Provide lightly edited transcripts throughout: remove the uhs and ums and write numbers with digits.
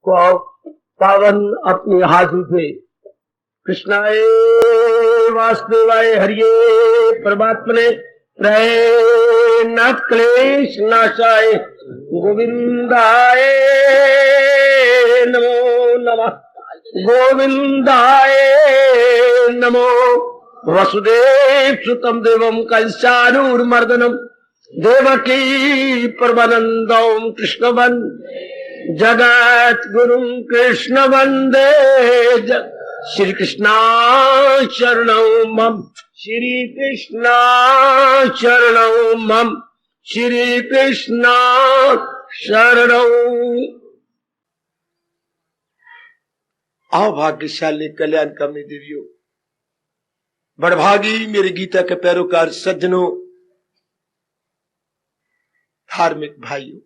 पावन अपनी हाथों से कृष्णाय वासुदेवाय हरिये परमात्मने प्रणत क्लेश नाशाय गोविंदाय नमो नमः गोविंदाय नमो वसुदेव सुतम देवम कंसानूर्मर्दनम देवकी परमानंदम कृष्णवन जगत गुरु कृष्ण वंदे श्री कृष्णा शरणं मम श्री कृष्णा शरणं मम श्री कृष्णा शरणं। आओ भाग्यशाली कल्याण करने देवियों, बड़भागी मेरे गीता के पैरोकार सज्जनों, धार्मिक भाइयों,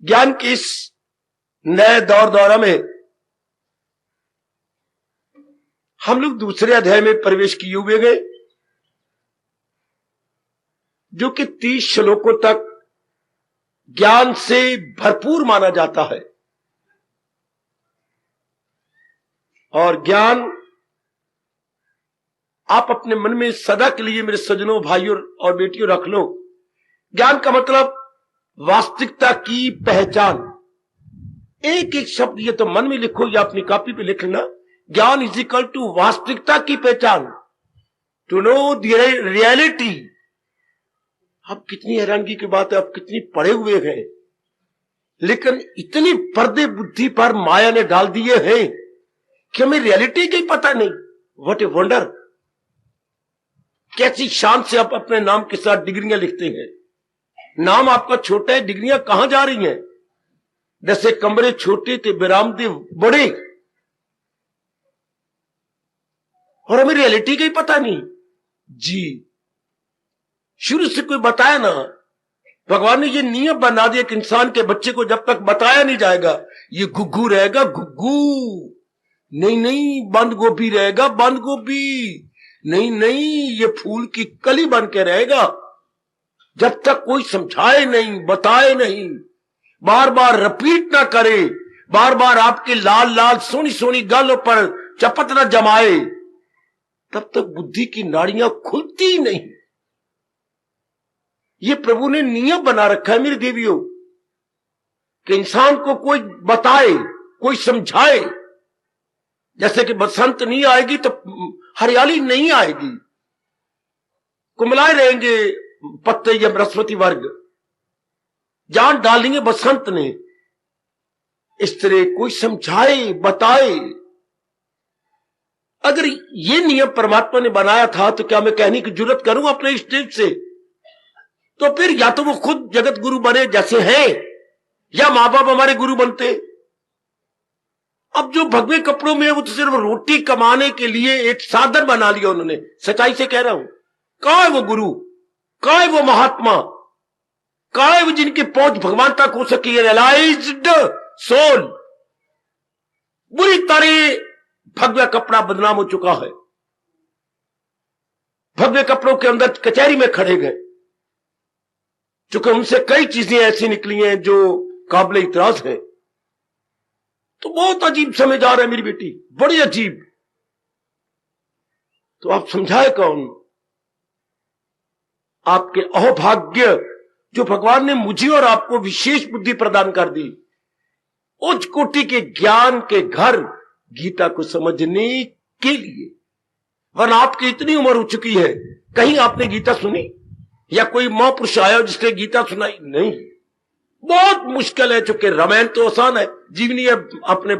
ज्ञान की इस नए दौरा में हम लोग दूसरे अध्याय में प्रवेश किए हुए गए, जो कि 30 श्लोकों तक ज्ञान से भरपूर माना जाता है। और ज्ञान आप अपने मन में सदा के लिए मेरे सज्जनों, भाइयों और बेटियों रख लो। ज्ञान का मतलब वास्तविकता की पहचान। एक एक शब्द ये तो मन में लिखो या अपनी कॉपी पे लिख लेना। ज्ञान इज इक्वल टू वास्तविकता की पहचान, टू नो द रियलिटी। अब कितनी हैरानगी की बात है, अब कितनी पढ़े हुए हैं, लेकिन इतनी पर्दे बुद्धि पर माया ने डाल दिए हैं कि हमें रियलिटी का ही पता नहीं। What a wonder! कैसी शान से आप अपने नाम के साथ डिग्रियां लिखते हैं। नाम आपका छोटा है, डिग्रियां कहां जा रही हैं? जैसे कमरे छोटे थे, विरामदेव बड़े, और हमें रियलिटी का ही पता नहीं जी। शुरू से कोई बताया ना, भगवान ने ये नियम बना दिया कि इंसान के बच्चे को जब तक बताया नहीं जाएगा ये घुग्गू रहेगा, घुग्गू नहीं, बंद गोभी रहेगा, बंद गोभी नहीं, ये फूल की कली बन के रहेगा। जब तक कोई समझाए नहीं, बताए नहीं, बार बार रिपीट ना करे, बार बार आपके लाल लाल सोनी सोनी गालों पर चपत न जमाए, तब तक बुद्धि की नाड़ियां खुलती नहीं। ये प्रभु ने नियम बना रखा है मेरी देवियों, कि इंसान को कोई बताए, कोई समझाए। जैसे कि बसंत नहीं आएगी तो हरियाली नहीं आएगी, कुमलाए रहेंगे पत्ते या बृहस्पति वर्ग, जान डालेंगे बसंत ने। इस तरह कोई समझाए, बताए। अगर ये नियम परमात्मा ने बनाया था तो क्या मैं कहने की जरूरत करूं अपने स्टेज से? तो फिर या तो वो खुद जगत गुरु बने जैसे हैं, या मां बाप हमारे गुरु बनते। अब जो भगवे कपड़ों में है वो तो सिर्फ रोटी कमाने के लिए एक साधन बना लिया उन्होंने। सच्चाई से कह रहा हूं, कहां है वो गुरु, कहां है वो महात्मा, कहां है वो जिनकी पहुंच भगवान तक हो सकी? Realised soul. बुरी तरह भगवा कपड़ा बदनाम हो चुका है। भगवे कपड़ों के अंदर कचहरी में खड़े गए, चूंकि उनसे कई चीजें ऐसी निकली हैं जो काबिल इतराज है। तो बहुत अजीब समझ आ रहा है मेरी बेटी, बड़ी अजीब। तो आप समझाए कौन? आपके अहोभाग्य जो भगवान ने मुझे और आपको विशेष बुद्धि प्रदान कर दी, उच्च कोटि के ज्ञान के घर गीता को समझने के लिए। वरना आपकी इतनी उम्र हो चुकी है, कहीं आपने गीता सुनी? या कोई महापुरुष आया जिसने गीता सुनाई? नहीं। बहुत मुश्किल है, चूंकि रामायण तो आसान है, जीवनी है अपने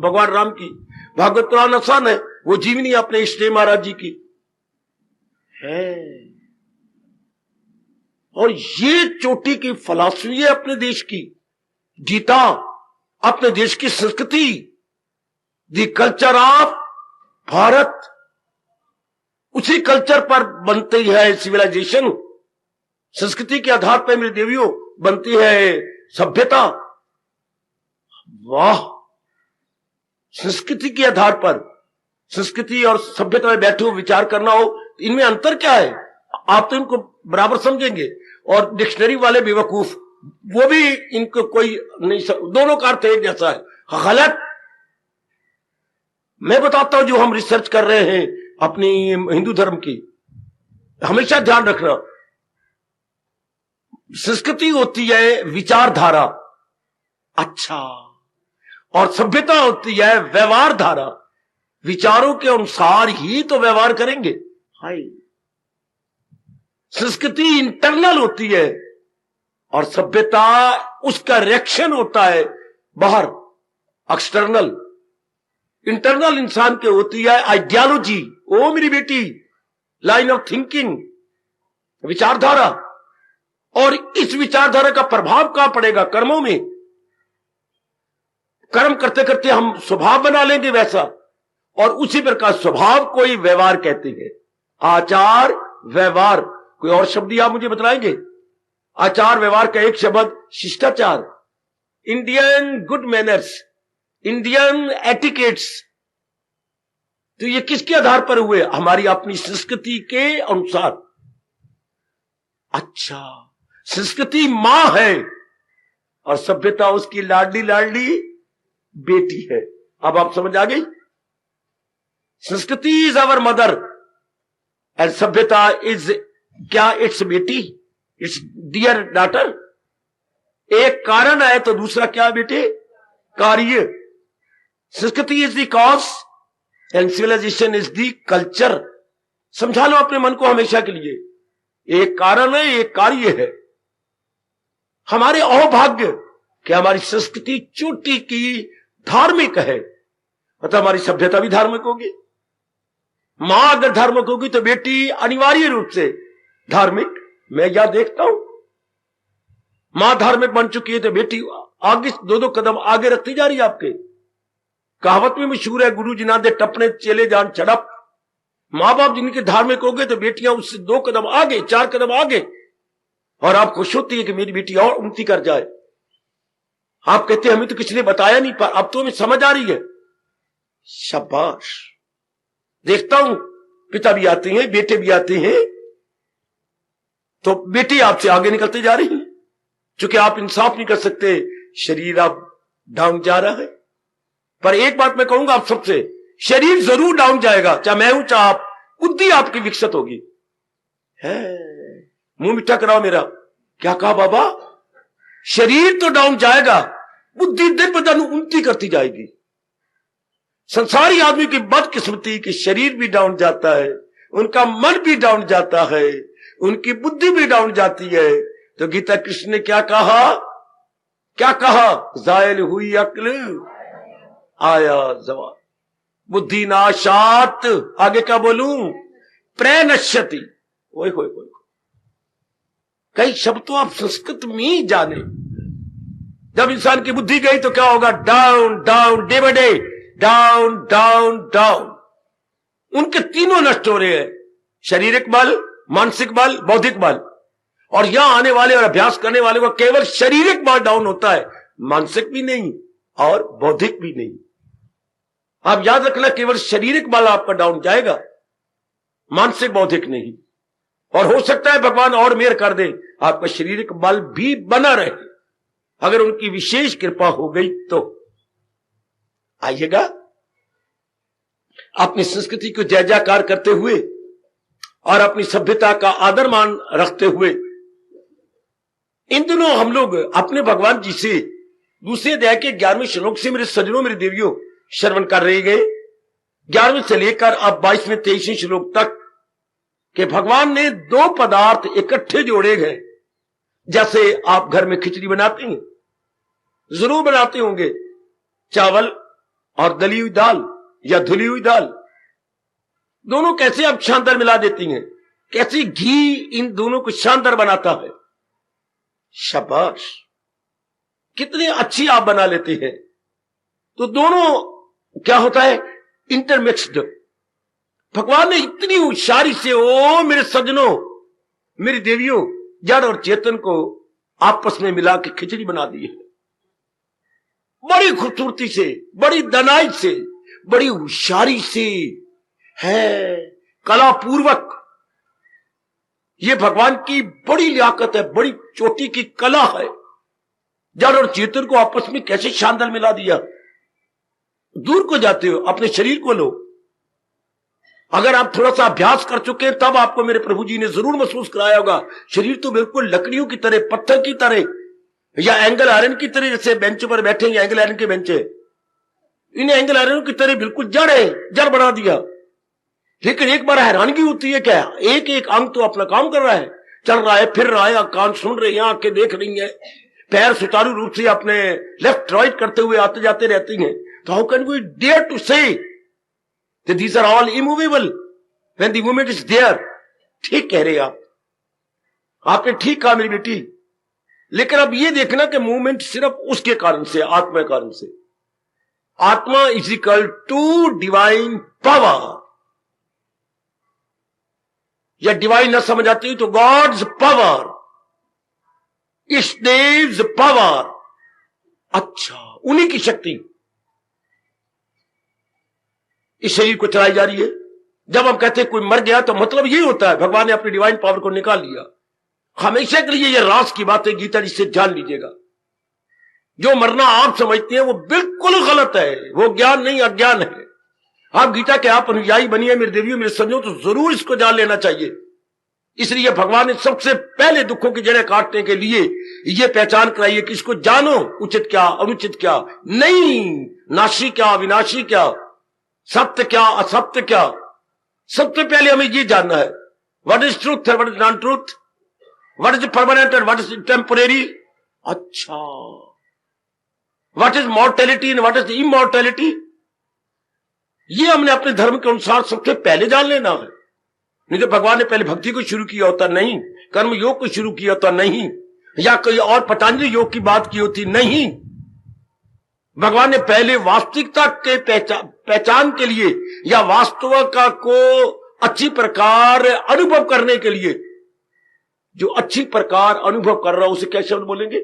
भगवान राम की। भागवत पुराण आसान है, वो जीवनी अपने इष्टदेव महाराज जी की है। और ये चोटी की फिलॉसफी है अपने देश की। गीता अपने देश की संस्कृति, द कल्चर ऑफ भारत, उसी कल्चर पर बनती है सिविलाइजेशन। संस्कृति के आधार पर मेरे देवियों बनती है सभ्यता। वाह! संस्कृति के आधार पर, संस्कृति और सभ्यता में बैठे हो विचार करना हो, इनमें अंतर क्या है? आप तो इनको बराबर समझेंगे, और डिक्शनरी वाले बेवकूफ, वो भी इनको कोई नहीं दोनों का अर्थ एक जैसा है। गलत। मैं बताता हूं जो हम रिसर्च कर रहे हैं अपनी हिंदू धर्म की, हमेशा ध्यान रखना, संस्कृति होती है विचारधारा, अच्छा, और सभ्यता होती है व्यवहार धारा। विचारों के अनुसार ही तो व्यवहार करेंगे। हाय, संस्कृति इंटरनल होती है और सभ्यता उसका रिएक्शन होता है बाहर, एक्सटर्नल। इंटरनल इंसान के होती है आइडियोलॉजी, ओ मेरी बेटी, लाइन ऑफ थिंकिंग, विचारधारा। और इस विचारधारा का प्रभाव कहां पड़ेगा? कर्मों में। कर्म करते करते हम स्वभाव बना लेंगे वैसा, और उसी प्रकार स्वभाव को ही व्यवहार कहते हैं। आचार व्यवहार, कोई और शब्द आप मुझे बताएंगे? आचार व्यवहार का एक शब्द शिष्टाचार, Indian good manners, Indian etiquettes. तो ये किसके आधार पर हुए? हमारी अपनी संस्कृति के अनुसार। अच्छा, संस्कृति मां है और सभ्यता उसकी लाडली लाडली बेटी है। अब आप समझ आ गई? संस्कृति इज आवर मदर एंड सभ्यता इज क्या? इट्स बेटी, इट्स डियर डॉटर। एक कारण है तो दूसरा क्या बेटे? कार्य। संस्कृति is the cause and civilisation is the culture. समझा लो अपने मन को हमेशा के लिए। एक कारण है, एक कार्य है। हमारे अहोभाग्य कि हमारी संस्कृति चोटी की धार्मिक है, मतलब हमारी सभ्यता भी धार्मिक होगी। मां अगर धार्मिक होगी तो बेटी अनिवार्य रूप से धार्मिक। मैं यह देखता हूं, मां धार्मिक बन चुकी है तो बेटी आगे दो कदम आगे रखती जा रही है। आपके कहावत में मशहूर है, गुरु जी ना दे टपने चेले जान चढ़प। मां बाप जिनके धार्मिक हो गए तो बेटियां उससे 2 कदम आगे, 4 कदम आगे, और आप खुश होती है कि मेरी बेटी और उन्नति कर जाए। आप कहते हैं हमें तो किसी ने बताया नहीं, पर अब तो हमें समझ आ रही है। शाबाश। देखता हूं पिता भी आते हैं, बेटे भी आते हैं, तो बेटी आपसे आगे निकलते जा रही है। चूंकि आप इंसाफ नहीं कर सकते, शरीर आप डाउन जा रहा है। पर एक बात मैं कहूंगा आप सबसे, शरीर जरूर डाउन जाएगा, चाहे मैं हूं चाहे आप, बुद्धि आपकी विकसित होगी। है, मुंह मिठा कराओ मेरा। क्या कहा बाबा? शरीर तो डाउन जाएगा, बुद्धि दिन ब दिन उन्नति करती जाएगी। संसारी आदमी की बदकिस्मती कि शरीर भी डाउन जाता है, उनका मन भी डाउन जाता है, उनकी बुद्धि भी डाउन जाती है। तो गीता कृष्ण ने क्या कहा? क्या कहा? जायल हुई अक्ल आया जवान, बुद्धि नाशात, आगे क्या बोलूं? प्रनश्यति। ओए होए होए, कई शब्द तो आप संस्कृत में ही जाने। जब इंसान की बुद्धि गई तो क्या होगा? Down down, day by day down down down. उनके तीनों नष्ट हो रहे हैं, शारीरिक बल, मानसिक बल, बौद्धिक बल। और यहां आने वाले और अभ्यास करने वाले को केवल शारीरिक बल डाउन होता है, मानसिक भी नहीं और बौद्धिक भी नहीं। आप याद रखना, केवल शारीरिक बल आपका डाउन जाएगा, मानसिक बौद्धिक नहीं। और हो सकता है भगवान और मेहर कर दे, आपका शारीरिक बल भी बना रहे, अगर उनकी विशेष कृपा हो गई तो। आइएगा, अपनी संस्कृति को जय जयकार करते हुए और अपनी सभ्यता का आदर मान रखते हुए, इन दिनों हम लोग अपने भगवान जी से दूसरे अध्याय के 11वें श्लोक से मेरे सज्जनों, मेरी देवियों, श्रवण कर रहे गए। 11वें से लेकर अब 22वें 23वें श्लोक तक कि भगवान ने 2 पदार्थ इकट्ठे जोड़े गए। जैसे आप घर में खिचड़ी बनाते हैं, जरूर बनाते होंगे, चावल और दली हुई दाल या धुली हुई दाल, दोनों कैसे आप शानदार मिला देती हैं, कैसे घी इन दोनों को शानदार बनाता है। शाबाश, कितनी अच्छी आप बना लेते हैं। तो दोनों क्या होता है? इंटरमिक्स्ड। भगवान ने इतनी होशियारी से, ओ मेरे सज्जनों, मेरी देवियों, जड़ और चेतन को आपस में मिला के खिचड़ी बना दी है। बड़ी खूबसूरती से, बड़ी दनाई से, बड़ी होशियारी से है, कला पूर्वक। ये भगवान की बड़ी लियाकत है, बड़ी चोटी की कला है। जड़ और चेतन को आपस में कैसे शानदार मिला दिया। दूर को जाते हो, अपने शरीर को लो। अगर आप थोड़ा सा अभ्यास कर चुके हैं तब आपको मेरे प्रभु जी ने जरूर महसूस कराया होगा, शरीर तो बिल्कुल लकड़ियों की तरह, पत्थर की तरह या एंगल आयरन की तरह, जैसे बेंच पर बैठे हैं एंगल आयरन के बेंच है, इन एंगल आयरन की तरह बिल्कुल जड़ है, जड़ बना दिया। लेकिन एक बार हैरानगी होती है, क्या एक एक अंग तो अपना काम कर रहा है, चल रहा है, फिर रहा है, कान सुन रहे हैं, आंखें देख रही हैं, पैर सुचारू रूप से अपने लेफ्ट राइट करते हुए आते जाते रहती हैं। तो how can we dare to say that these are all immovable when the movement is there? ठीक कह रहे आप, आपने ठीक कहा मेरी बेटी। लेकिन अब ये देखना कि मूवमेंट सिर्फ उसके कारण से, आत्मा के कारण से। आत्मा is equal to divine power, या डिवाइन न समझ आती तो गॉड्स पावर, इष्टदेव्स पावर। अच्छा, उन्हीं की शक्ति इस शरीर को चलाई जा रही है। जब हम कहते हैं कोई मर गया तो मतलब यही होता है भगवान ने अपनी डिवाइन पावर को निकाल लिया। हमेशा के लिए ये रास की बात है गीता, जिससे जान लीजिएगा। जो मरना आप समझते हैं वो बिल्कुल गलत है, वो ज्ञान नहीं अज्ञान है। आप गीता के आप अनुयायी बनिए मेरे देवियों मेरे संजों, तो जरूर इसको जान लेना चाहिए। इसलिए भगवान ने सबसे पहले दुखों की जड़ें काटने के लिए ये पहचान कराई है कि इसको जानो, उचित क्या अनुचित क्या, नहीं नाशी क्या विनाशी क्या, सत्य क्या असत्य क्या। सबसे पहले हमें ये जानना है व्हाट इज ट्रूथ है, what is non truth, what is permanent and what is temporary. अच्छा, what is mortality and what is immortality, ये हमने अपने धर्म के अनुसार सबसे पहले जान लेना है। नहीं तो भगवान ने पहले भक्ति को शुरू किया होता नहीं, कर्म योग को शुरू किया होता नहीं, या कोई और पतंजलि योग की बात की होती नहीं। भगवान ने पहले वास्तविकता के पहचान के लिए या वास्तविकता को अच्छी प्रकार अनुभव करने के लिए, जो अच्छी प्रकार अनुभव कर रहा हो उसे क्या शब्द बोलेंगे?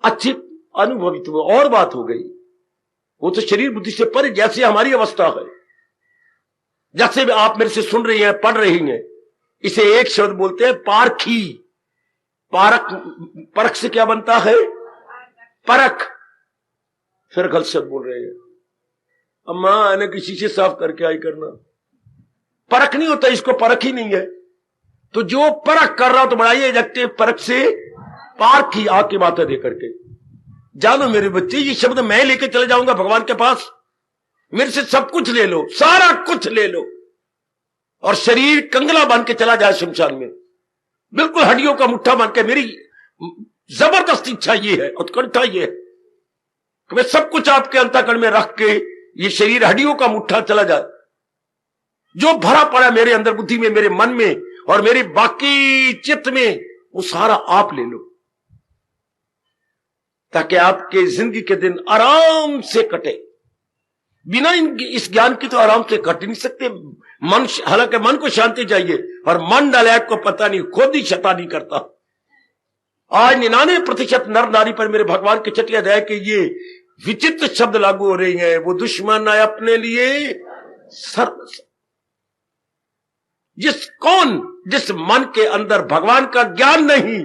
अच्छी अनुभवित, और बात हो गई, वो तो शरीर बुद्धि से परे जैसे हमारी अवस्था है। जैसे आप मेरे से सुन रही हैं, पढ़ रही हैं, इसे एक शब्द बोलते हैं पारखी। पारक, परख से क्या बनता है? परख। फिर गलत शब्द बोल रहे हैं, अम्मा आने किसी से साफ करके आई करना। परख नहीं होता, इसको परख ही नहीं है। तो जो परख कर रहा हो तो बढ़ाइए एडजेक्टिव परख से पारखी, आके बातें दे करके। जानो मेरे बच्चे, ये शब्द मैं लेके चले जाऊंगा भगवान के पास, मेरे से सब कुछ ले लो, सारा कुछ ले लो, और शरीर कंगला बन के चला जाए शमशान में, बिल्कुल हड्डियों का मुट्ठा बन के। मेरी जबरदस्त इच्छा ये है, उत्कंठा ये है कि मैं सब कुछ आपके अंतःकरण में रख के ये शरीर हड्डियों का मुट्ठा चला जाए। जो भरा पड़ा मेरे अंदर बुद्धि में, मेरे मन में और मेरे बाकी चित्त में, वो सारा आप ले लो, ताकि आपके जिंदगी के दिन आराम से कटे। बिना इस ज्ञान की तो आराम से कट नहीं सकते। मन, हालांकि मन को शांति चाहिए, और मन नालायक को पता नहीं, खुद ही शैतानी करता। आज 99% नर नारी पर मेरे भगवान की चटिया दया के ये विचित्र शब्द लागू हो रही हैं, वो दुश्मन आए अपने लिए सर्व। जिस मन के अंदर भगवान का ज्ञान नहीं,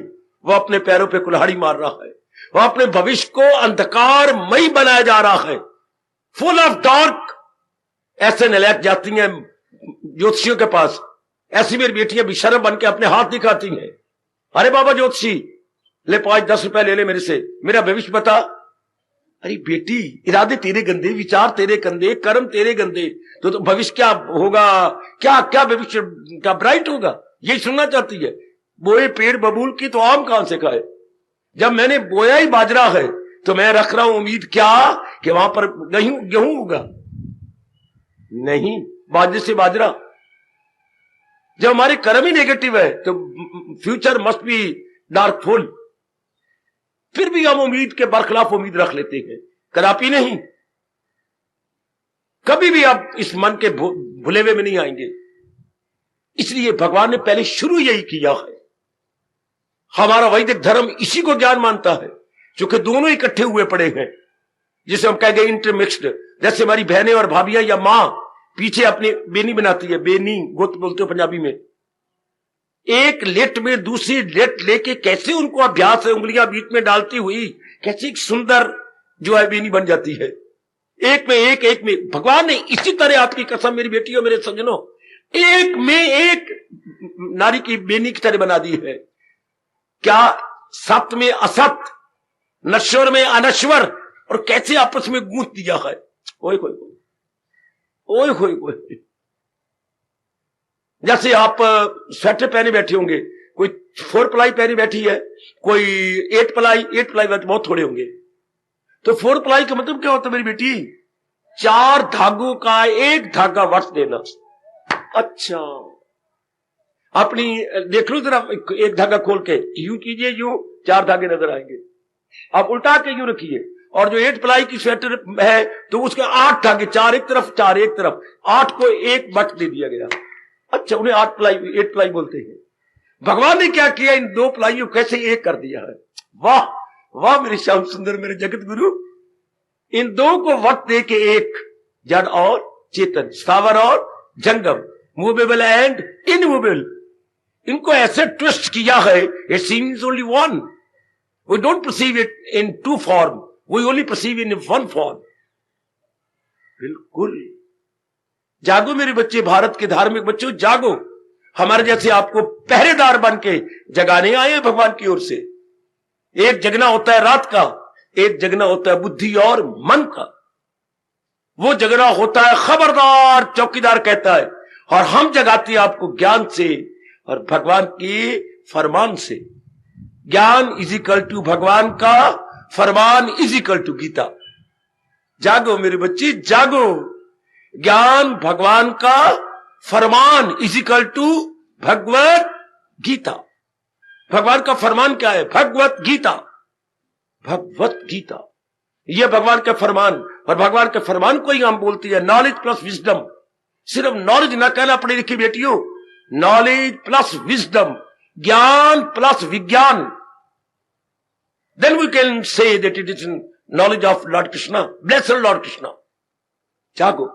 वो अपने पैरों पे कुल्हाड़ी मार रहा है, वो अपने भविष्य को अंधकारमयी बनाया जा रहा है, फुल ऑफ डार्क। ऐसे नलायक जाती हैं ज्योतिषियों के पास, ऐसी मेरी बेटियां बेशर्म बन के अपने हाथ दिखाती हैं, अरे बाबा ज्योतिषी ले 5-10 रुपए ले ले मेरे से, मेरा भविष्य बता। अरे बेटी, इरादे तेरे गंदे, विचार तेरे गंदे, कर्म तेरे गंदे, तो भविष्य क्या होगा, क्या क्या भविष्य क्या ब्राइट होगा, यही सुनना चाहती है। बोए पेड़ बबूल की तो आम कहां से खाए। जब मैंने बोया ही बाजरा है तो मैं रख रहा हूं उम्मीद क्या कि वहां पर गेहूं होगा, नहीं, बाजरे से बाजरा। जब हमारे कर्म ही नेगेटिव है तो फ्यूचर मस्ट बी डार्कफुल। फिर भी हम उम्मीद के बरखिलाफ उम्मीद रख लेते हैं, कदापि नहीं। कभी भी आप इस मन के भुले हुए में नहीं आएंगे। इसलिए भगवान ने पहले शुरू यही किया है। हमारा वैदिक धर्म इसी को ज्ञान मानता है, क्योंकि दोनों इकट्ठे हुए पड़े हैं, जिसे हम कह गए इंटरमिक्स्ड। जैसे हमारी बहनें और भाभियां या मां पीछे अपनी बेनी बनाती है, बेनी गुत बोलते हो पंजाबी में। एक लेट में दूसरी लेट लेके कैसे उनको अभ्यास है, उंगलियां बीच में डालती हुई कैसे एक सुंदर जो है बेनी बन जाती है। एक में एक, एक में। भगवान ने इसी तरह आपकी कसम मेरी बेटियों मेरे सज्जनों, एक में एक नारी की बेनी की तरह बना दी है। क्या सत्य में असत, नश्वर में अनश्वर, और कैसे आपस में गूंथ दिया है। ओए होए ओए होए होए। जैसे आप स्वेटर पहने बैठे होंगे, कोई 4 प्लाई पहनी बैठी है, कोई 8 प्लाई बहुत थोड़े होंगे। तो 4 प्लाई का मतलब क्या होता है मेरी बेटी? 4 धागों का एक धागा वट देना। अच्छा, अपनी देख लो जरा, एक धागा खोल के यूं कीजिए, यूं 4 धागे नजर आएंगे। आप उल्टा के यूं रखिए, और जो 8 प्लाई की स्वेटर है तो उसके 8 धागे, 4 एक तरफ 4 एक तरफ, 8 को एक बट दे दिया गया। अच्छा, उन्हें 8 प्लाई बोलते हैं। भगवान ने क्या किया, इन 2 प्लाइयों कैसे एक कर दिया है। वाह वाह मेरे श्याम सुंदर, मेरे जगत गुरु। इन 2 को वक्त दे के एक, जड़ और चेतन, स्थावर और जंगम, मूवेबल एंड इनमूवेबल, इनको ऐसे ट्विस्ट किया है, it seems only one. We don't perceive it in 2 form, we only perceive in 1 form. बिल्कुल जागो मेरे बच्चे, भारत के धार्मिक बच्चों जागो। हमारे जैसे आपको पहरेदार बन के जगाने आए भगवान की ओर से। एक जगना होता है रात का, एक जगना होता है बुद्धि और मन का। वो जगना होता है खबरदार चौकीदार कहता है, और हम जगाते हैं आपको ज्ञान से और भगवान के फरमान से। ज्ञान इज इक्वल टू भगवान का फरमान इज इक्वल टू गीता। जागो मेरे बच्चे जागो। ज्ञान भगवान का फरमान is equal to Bhagavad Gita. भगवान का फरमान क्या है? भगवत गीता। भगवत गीता यह भगवान का फरमान, और भगवान के फरमान को ही हम बोलते हैं नॉलेज प्लस विजडम। सिर्फ नॉलेज ना कहना पढ़ी लिखी बेटियों, नॉलेज प्लस विजडम, ज्ञान प्लस विज्ञान। Then we can say that it is knowledge of lord Krishna, blessed lord Krishna. जागो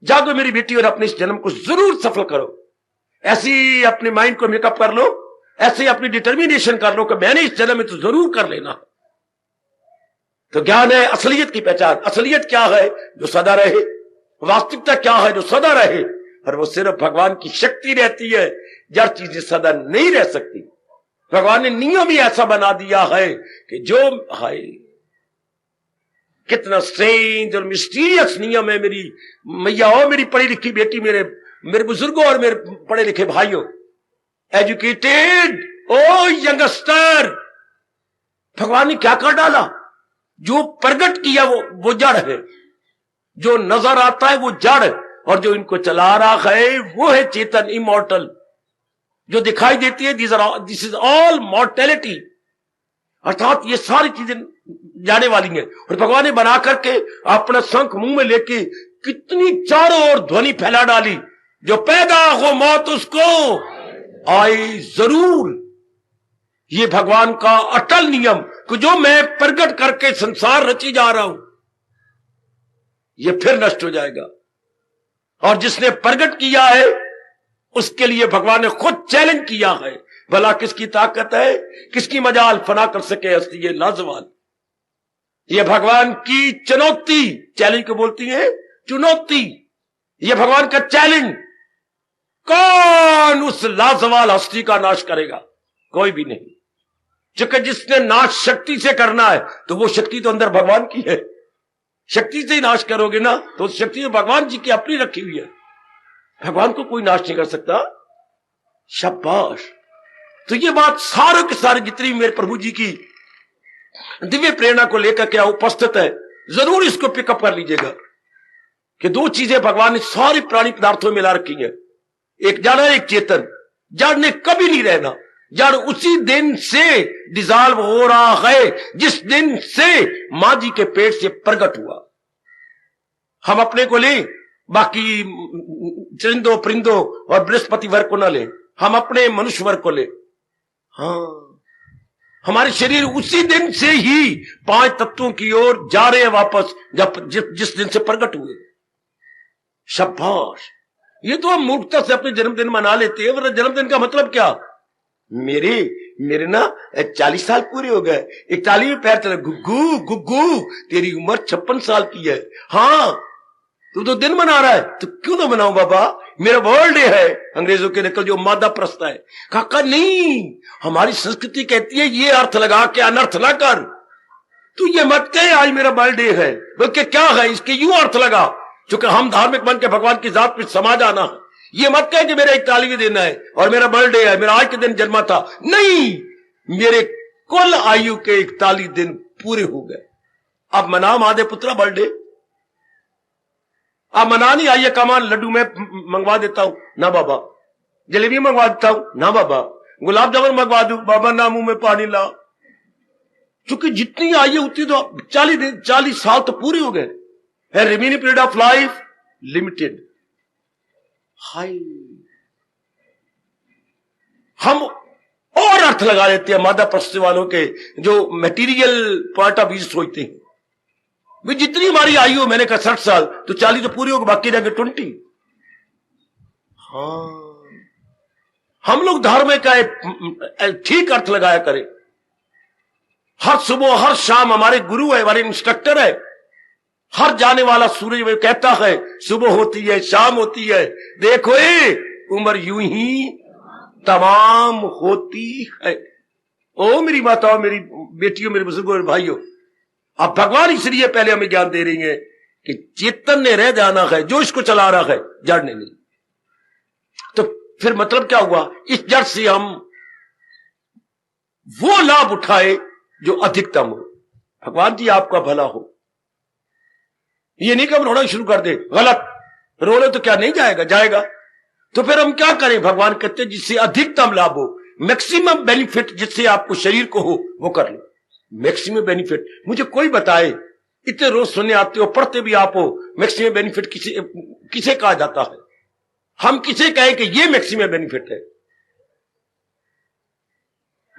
जागो मेरी बेटी, और अपने इस जन्म को जरूर सफल करो। ऐसी अपने माइंड को मेकअप कर लो, ऐसे अपनी डिटर्मिनेशन कर लो कि मैंने इस जन्म में तो जरूर कर लेना। तो ज्ञान है असलियत की पहचान। असलियत क्या है? जो सदा रहे। वास्तविकता क्या है? जो सदा रहे। और वो सिर्फ भगवान की शक्ति रहती है, जड़ चीजें सदा नहीं रह सकती। भगवान ने नियम ही ऐसा बना दिया है कि जो है, कितना स्ट्रेंज और मिस्टीरियस नियम है मेरी मैया हो, मेरी पढ़ी लिखी बेटी, मेरे बुजुर्गों और मेरे पढ़े लिखे भाइयों, एजुकेटेड ओ यंगस्टर। भगवान ने क्या कर डाला? जो प्रकट किया वो जड़ है, जो नजर आता है वो जड़, और जो इनको चला रहा है वो है चेतन, इमॉर्टल। जो दिखाई देती है दिस इज ऑल मॉर्टेलिटी, अर्थात ये सारी चीजें जाने वाली हैं। और भगवान ने बना करके अपना शंख मुंह में लेके कितनी चारों ओर ध्वनि फैला डाली, जो पैदा हो मौत उसको आई जरूर। ये भगवान का अटल नियम कि जो मैं प्रकट करके संसार रची जा रहा हूं, ये फिर नष्ट हो जाएगा। और जिसने प्रकट किया है उसके लिए भगवान ने खुद चैलेंज किया है। भला किसकी ताकत है, किसकी मजाल फना कर सके हस्ती ये लाजवाल। ये भगवान की चुनौती, चैलेंज को बोलती है चुनौती। ये भगवान का चैलेंज। कौन उस लाजवाल हस्ती का नाश करेगा? कोई भी नहीं। क्योंकि जिसने नाश शक्ति से करना है तो वो शक्ति तो अंदर भगवान की है। शक्ति से ही नाश करोगे ना तो उस शक्ति तो भगवान जी की अपनी रखी हुई है। भगवान को कोई नाश नहीं कर सकता। शाबाश। तो ये बात सारे के सारे जितनी मेरे प्रभु जी की दिव्य प्रेरणा को लेकर क्या उपस्थित है, जरूर इसको पिकअप कर लीजिएगा कि 2 चीजें भगवान ने सारे प्राणी पदार्थों में मिला रखी है, एक जड़ है एक चेतन। जड़ ने कभी नहीं रहना, जड़ उसी दिन से डिजॉल्व हो रहा है जिस दिन से मां जी के पेट से प्रकट हुआ। हम अपने को लें, बाकी चरिंदों परिंदों और बृहस्पति वर्ग को ना लें, हम अपने मनुष्य वर्ग को लें। हाँ, हमारे शरीर उसी दिन से ही 5 तत्वों की ओर जा रहे हैं वापस, जिस दिन से प्रकट हुए। शाबाश, ये तो हम मूर्खता से अपने जन्मदिन मना लेते हैं, वरना जन्मदिन का मतलब क्या? मेरे मेरे ना 40 साल पूरे हो गए, 41वें पैर चले। गुग्गू गुग्गू, तेरी उम्र 56 साल की है। हाँ, तू तो दिन मना रहा है, तो क्यों ना मनाऊं बाबा, मेरा बर्थडे है। अंग्रेजों के नकल जो मादा प्रस्ता है। काका नहीं, हमारी संस्कृति कहती है ये अर्थ लगा के अनर्थ ना कर। तू ये मत कहे आज मेरा बर्थडे है, बल्कि क्या है इसके यूं अर्थ लगा, क्योंकि हम धार्मिक बन के भगवान की जात में समा जाना है। ये मत कहे कि मेरा 41वें दिन है और मेरा बर्थडे है, मेरा आज के दिन जन्मा था। नहीं, मेरे कुल आयु के 41 दिन पूरे हो गए। अब मना महादेव पुत्रा बर्थडे, आप मना नहीं। आइए कमान लड्डू में मंगवा देता हूं ना बाबा, जलेबी मंगवा देता हूं ना बाबा, गुलाब जामुन मंगवा दूं बाबा ना, मुंह में पानी ला। क्योंकि जितनी आयु उतनी तो 40 साल तो पूरे हो गए। Remaining period of life limited. हाय, हम और अर्थ लगा देते हैं मादा प्रस्थ वालों के, जो मटेरियल पॉइंट ऑफ व्यू सोचते हैं। भी जितनी हमारी आयु, मैंने कहा 60 साल, तो 40 तो पूरी होगी, बाकी रह गए 20। हाँ, हम लोग धर्म का ठीक अर्थ लगाया करें। हर सुबह हर शाम हमारे गुरु है, हमारे इंस्ट्रक्टर है। हर जाने वाला सूरज वो कहता है सुबह होती है शाम होती है, देखो उम्र यूं ही तमाम होती है। ओ मेरी माताओं, मेरी बेटियों, मेरे बुजुर्गों और भाइयों, अब भगवान इसलिए पहले हमें ज्ञान दे रही है कि चेतन ने रह जाना है, जो इसको चला रहा है जड़ने नहीं। तो फिर मतलब क्या हुआ, इस जड़ से हम वो लाभ उठाए जो अधिकतम हो। भगवान जी आपका भला हो। ये नहीं कि हम रोना शुरू कर दे, गलत, रोने तो क्या नहीं जाएगा, जाएगा। तो फिर हम क्या करें, भगवान कहते हैं जिससे अधिकतम लाभ हो, मैक्सिमम बेनिफिट जिससे आपको शरीर को हो, वो कर लो। मैक्सिमम बेनिफिट मुझे कोई बताए, इतने रोज सुनने आते हो, पढ़ते भी आप हो, मैक्सिमम बेनिफिट किसे कहा जाता है? हम किसे कहें कि ये मैक्सिमम बेनिफिट है?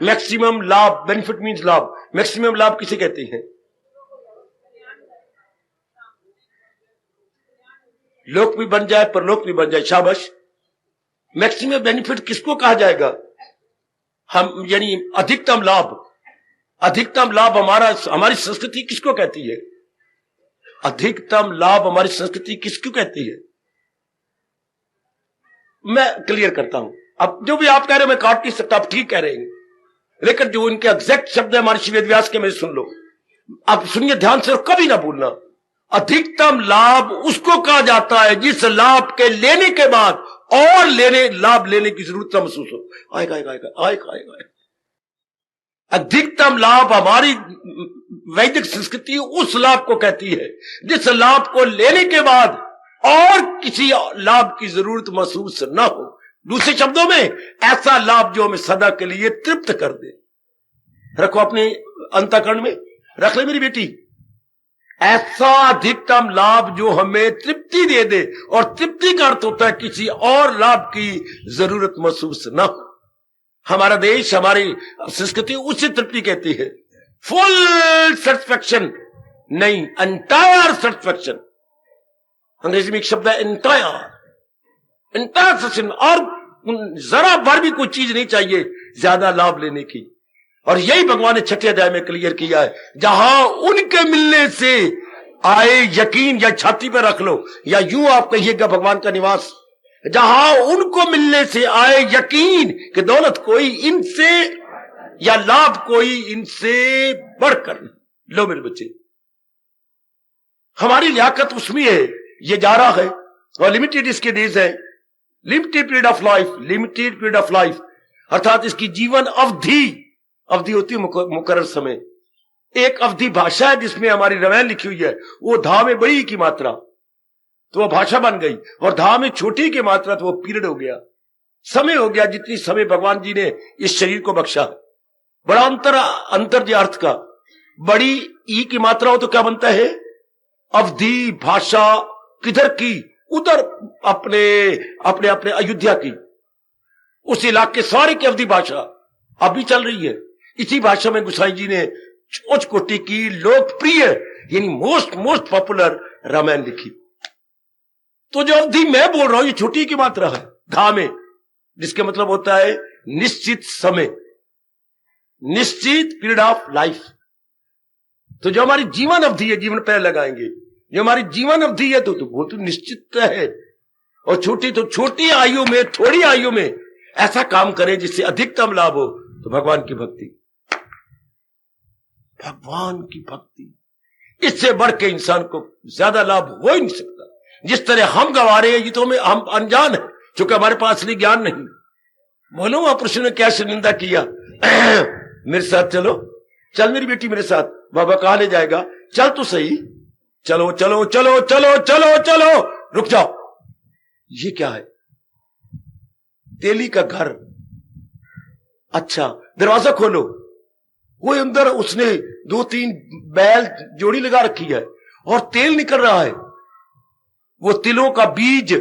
मैक्सिमम लाभ, बेनिफिट मींस लाभ, मैक्सिमम लाभ किसे कहते हैं? लोक भी बन जाए परलोक भी बन जाए, शाबाश। मैक्सिमम बेनिफिट किसको कहा जाएगा? हम यानी अधिकतम लाभ। अधिकतम लाभ हमारी संस्कृति किसको कहती है? अधिकतम लाभ हमारी संस्कृति किसको कहती है? मैं क्लियर करता हूं। अब जो भी आप कह रहे हो मैं काट नहीं सकता, आप ठीक कह रहे हैं, लेकिन जो उनके एग्जैक्ट शब्द है महर्षि वेदव्यास के, मेरे सुन लो। अब सुनिए ध्यान से, कभी ना भूलना। अधिकतम लाभ उसको कहा जाता है जिस लाभ के लेने के बाद और लाभ लेने की जरूरत महसूस हो। आएगा आएगा आएगा आएगा आएगा। अधिकतम लाभ हमारी वैदिक संस्कृति उस लाभ को कहती है जिस लाभ को लेने के बाद और किसी लाभ की जरूरत महसूस ना हो। दूसरे शब्दों में, ऐसा लाभ जो हमें सदा के लिए तृप्त कर दे। रखो अपने अंतःकरण में, रख ले मेरी बेटी, ऐसा अधिकतम लाभ जो हमें तृप्ति दे दे। और तृप्ति का अर्थ होता है किसी और लाभ की जरूरत महसूस ना हो। हमारा देश, हमारी संस्कृति उससे तृप्ति कहती है। फुल सेटिस्फैक्शन नहीं, एंटायर सेटिस्फैक्शन। अंग्रेजी में एक शब्द है एंटायर सेटिस्फैक्शन। और जरा भर भी कोई चीज नहीं चाहिए ज्यादा लाभ लेने की। और यही भगवान ने 6वें अध्याय में क्लियर किया है। जहां उनके मिलने से आए यकीन, या छाती पर रख लो, या यूं आप कहिएगा भगवान का निवास, जहां उनको मिलने से आए यकीन कि दौलत कोई इनसे या लाभ कोई इनसे बढ़कर नहीं। लो मेरे बच्चे, हमारी लियाकत उसमें है, ये जा रहा है और लिमिटेड इसके डेज है। Limited period of life, limited period of life, अर्थात इसकी जीवन अवधि होती है मुकर्रर समय। एक अवधि भाषा है जिसमें हमारी रामायण लिखी हुई है, वो धा में बड़ी की मात्रा तो वह भाषा बन गई, और धा में छोटी की मात्रा तो वो पीरियड हो गया, समय हो गया। जितनी समय भगवान जी ने इस शरीर को बख्शा, बड़ा अंतर जो अर्थ का। बड़ी ई की मात्रा हो तो क्या बनता है? अवधि भाषा। किधर की? उधर अपने अपने अपने अयोध्या की, उस इलाके सारी की अवधि भाषा अभी चल रही है। इसी भाषा में गोसाई जी ने उच्च कोटि की लोकप्रिय यानी मोस्ट पॉपुलर रामायण लिखी। तो जो अवधि मैं बोल रहा हूं ये छोटी की मात्रा है धा में, जिसके मतलब होता है निश्चित समय, निश्चित पीरियड ऑफ लाइफ। तो जो हमारी जीवन अवधि है, जीवन पैर लगाएंगे, जो हमारी जीवन अवधि है तो वो तो निश्चित है। और छोटी तो छोटी आयु में, थोड़ी आयु में ऐसा काम करें जिससे अधिकतम लाभ हो। तो भगवान की भक्ति, भगवान की भक्ति, इससे बढ़ के इंसान को ज्यादा लाभ हो ही नहीं सकता। जिस तरह हम गवा रहे हैं ये तो हम अनजान है, क्योंकि हमारे पास असली ज्ञान नहीं। बोलो वहां पुरुष ने क्या शर्मिंदा किया, मेरे साथ चलो, चल मेरी बेटी मेरे साथ। बाबा कहां ले जाएगा, चल तो सही, चलो चलो चलो चलो चलो चलो, रुक जाओ। ये क्या है, तेली का घर। अच्छा दरवाजा खोलो, वो अंदर उसने 2-3 बैल जोड़ी लगा रखी है और तेल निकल रहा है, वो तिलों का बीज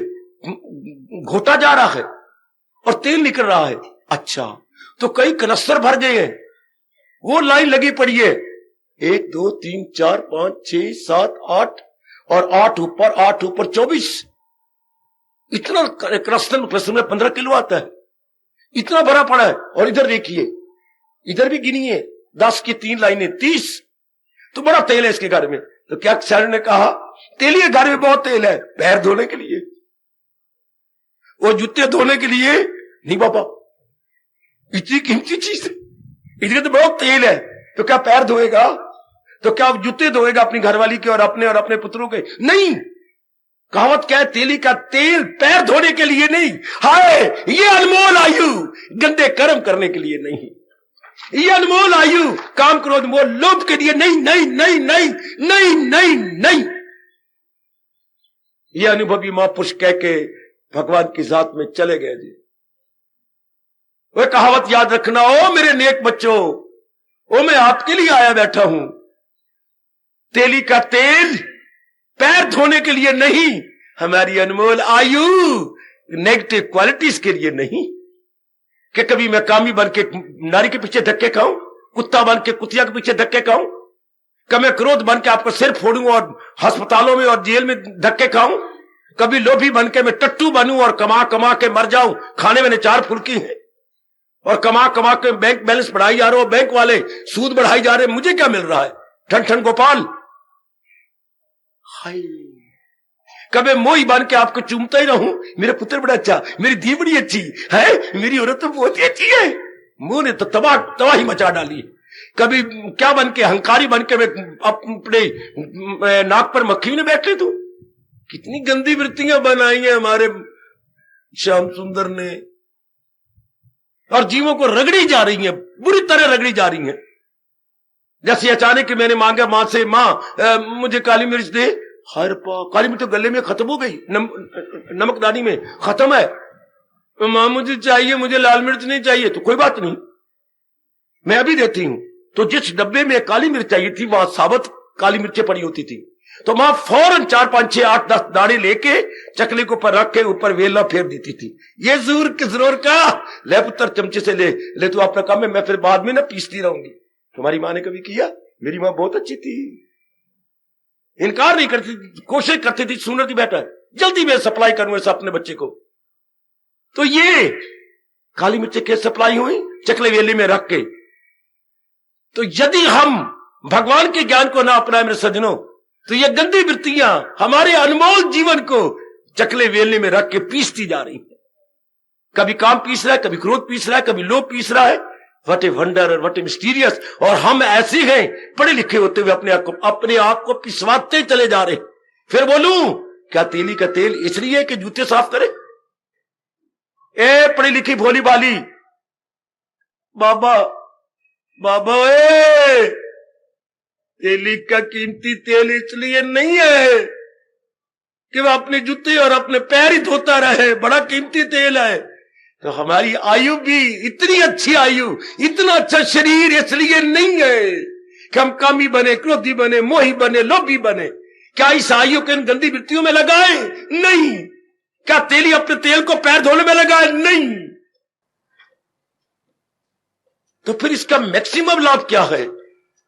घोटा जा रहा है और तेल निकल रहा है। अच्छा तो कई कनस्तर भर गए हैं, वो लाइन लगी पड़ी है, 1 2 3 4 5 6 7 8 और 8 ऊपर 24। इतना कनस्तर में 15 किलो आता है, इतना भरा पड़ा है। और इधर देखिए, इधर भी गिनिए, 10 की 3 लाइनें 30। तो बड़ा तेल है इसके घर में। तो क्या सर ने कहा, तेल के घर में बहुत तेल है, पैर धोने के लिए, वो जूते धोने के लिए नहीं बाबा, इतनी कीमती चीज है, इसके तो बहुत तेल है, तो क्या पैर धोएगा, तो क्या जूते धोएगा अपनी घरवाली के और अपने पुत्रों के? नहीं। कहावत क्या है, तेली का तेल पैर धोने के लिए नहीं, हाय ये अनमोल आयु गंदे कर्म करने के लिए नहीं, ये अनमोल आयु काम क्रोध मोह लोभ के लिए नहीं नहीं नहीं नहीं नहीं नहीं नहीं। ये अनुभवी महापुरुष कह के भगवान की जात में चले गए जी। वह कहावत याद रखना, ओ मेरे नेक बच्चों, ओ मैं आपके लिए आया बैठा हूं। तेली का तेल पैर धोने के लिए नहीं, हमारी अनमोल आयु नेगेटिव क्वालिटीज के लिए नहीं, कि कभी मैं कामी बन के नारी के पीछे धक्के खाऊं, कुत्ता बन के कुतिया के पीछे धक्के खाऊं, कभी मैं क्रोध बन के आपको सिर फोड़ूं और अस्पतालों में और जेल में धक्के खाऊं, कभी लोभी बन के मैं टट्टू बनूं और कमा कमा के मर जाऊं, खाने में 4 फुल्की है और कमा कमा के बैंक बैलेंस बढ़ाई जा रहे हो, बैंक वाले सूद बढ़ाई जा रहे, मुझे क्या मिल रहा है, ठन ठन गोपाल। हाय कभी मोही बन के आपको चूमता ही रहूं, मेरा पुत्र बड़ा अच्छा, मेरी धी बड़ी अच्छी है, मेरी औरत तो बहुत ही अच्छी है, मुंह ने तो तबाही मचा डाली। कभी क्या बन के, हंकारी बन के मैं अपने नाक पर मक्खी ने बैठ ली। तू कितनी गंदी वृत्तियां बनाई हैं हमारे श्याम सुंदर ने, और जीवों को रगड़ी जा रही हैं, बुरी तरह रगड़ी जा रही हैं। जैसे अचानक मैंने मांगा मां से, मां मुझे काली मिर्च दे, हर काली मिर्च तो गले में खत्म हो गई, नमकदानी में खत्म है, मां मुझे चाहिए, मुझे लाल मिर्च नहीं चाहिए। तो कोई बात नहीं, मैं अभी देती हूं। तो जिस डब्बे में काली मिर्च चाहिए थी वहां साबुत काली मिर्चें पड़ी होती थी, तो मां फौरन 4 5 6 8 10 दाने लेके चकले के ऊपर रख के ऊपर वेला फेर देती थी। ये जोर किस जोर का, ले पुत्र चमचे से ले तू अपना काम है, मैं फिर बाद में ना पीसती रहूंगी। तुम्हारी मां ने कभी किया? मेरी मां बहुत अच्छी थी, इनकार नहीं करती, कोशिश करती थी, सुन रही बेटा जल्दी मैं सप्लाई करूं ऐसा अपने बच्चे को। तो ये काली मिर्च के सप्लाई हुई चकले वेले में रख के। तो यदि हम भगवान के ज्ञान को ना अपनाए मेरे सज्जनों, तो ये गंदी वृत्तियां हमारे अनमोल जीवन को चकले वेलने में रख के पीसती जा रही है। कभी काम पीस रहा है, कभी क्रोध पीस रहा है, कभी लोभ पीस रहा है। व्हाट ए वंडर और व्हाट ए मिस्टीरियस। और हम ऐसे हैं पढ़े लिखे होते हुए अपने आप को पिसवाते चले जा रहे। फिर बोलूं क्या तेली का तेल इसलिए कि जूते साफ करे? ए पढ़ी लिखी भोली भाली बाबा बाबा, ए तेली का कीमती तेल इसलिए नहीं है कि वह अपने जूते और अपने पैर ही धोता रहे, बड़ा कीमती तेल है। तो हमारी आयु भी इतनी अच्छी आयु, इतना अच्छा शरीर इसलिए नहीं है कि हम कामी बने, क्रोधी बने, मोही बने, लोभी बने। क्या इस आयु को इन गंदी वृत्तियों में लगाए? नहीं। क्या तेली अपने तेल को पैर धोने में लगाए? नहीं। तो फिर इसका मैक्सिमम लाभ क्या है?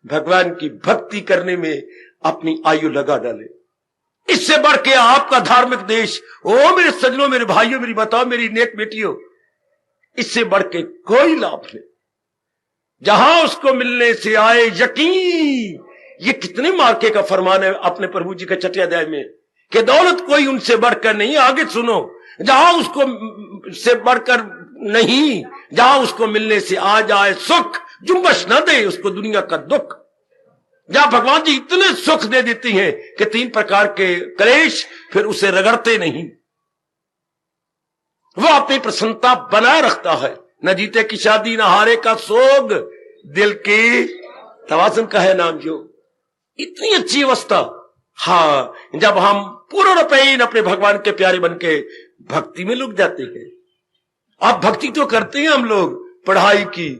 भगवान की भक्ति करने में अपनी आयु लगा डाले। इससे बढ़ के आपका धार्मिक देश, ओ मेरे सज्जनों, मेरे भाइयों, मेरी बताओ, मेरी नेक बेटियों, इससे बढ़ के कोई लाभ नहीं। जहां उसको मिलने से आए यकीन, ये कितने मार्के का फरमान है अपने प्रभु जी के छठे अध्याय में, कि दौलत कोई उनसे बढ़कर नहीं। आगे सुनो, जहां उसको से बढ़कर नहीं, जहां उसको मिलने से आ जाए सुख, जुम्बश न दे उसको दुनिया का दुख। जहां भगवान जी इतने सुख दे देती हैं कि 3 प्रकार के क्लेश फिर उसे रगड़ते नहीं, वो अपनी प्रसन्नता बनाए रखता है। न जीते की शादी, न हारे का सोग, दिल की तवाज़ुन का है नाम जो। इतनी अच्छी अवस्था। हाँ, जब हम पूर्णपैन अपने भगवान के प्यारे बन के भक्ति में लुक जाते हैं। आप भक्ति तो करते हैं हम लोग पढ़ाई की।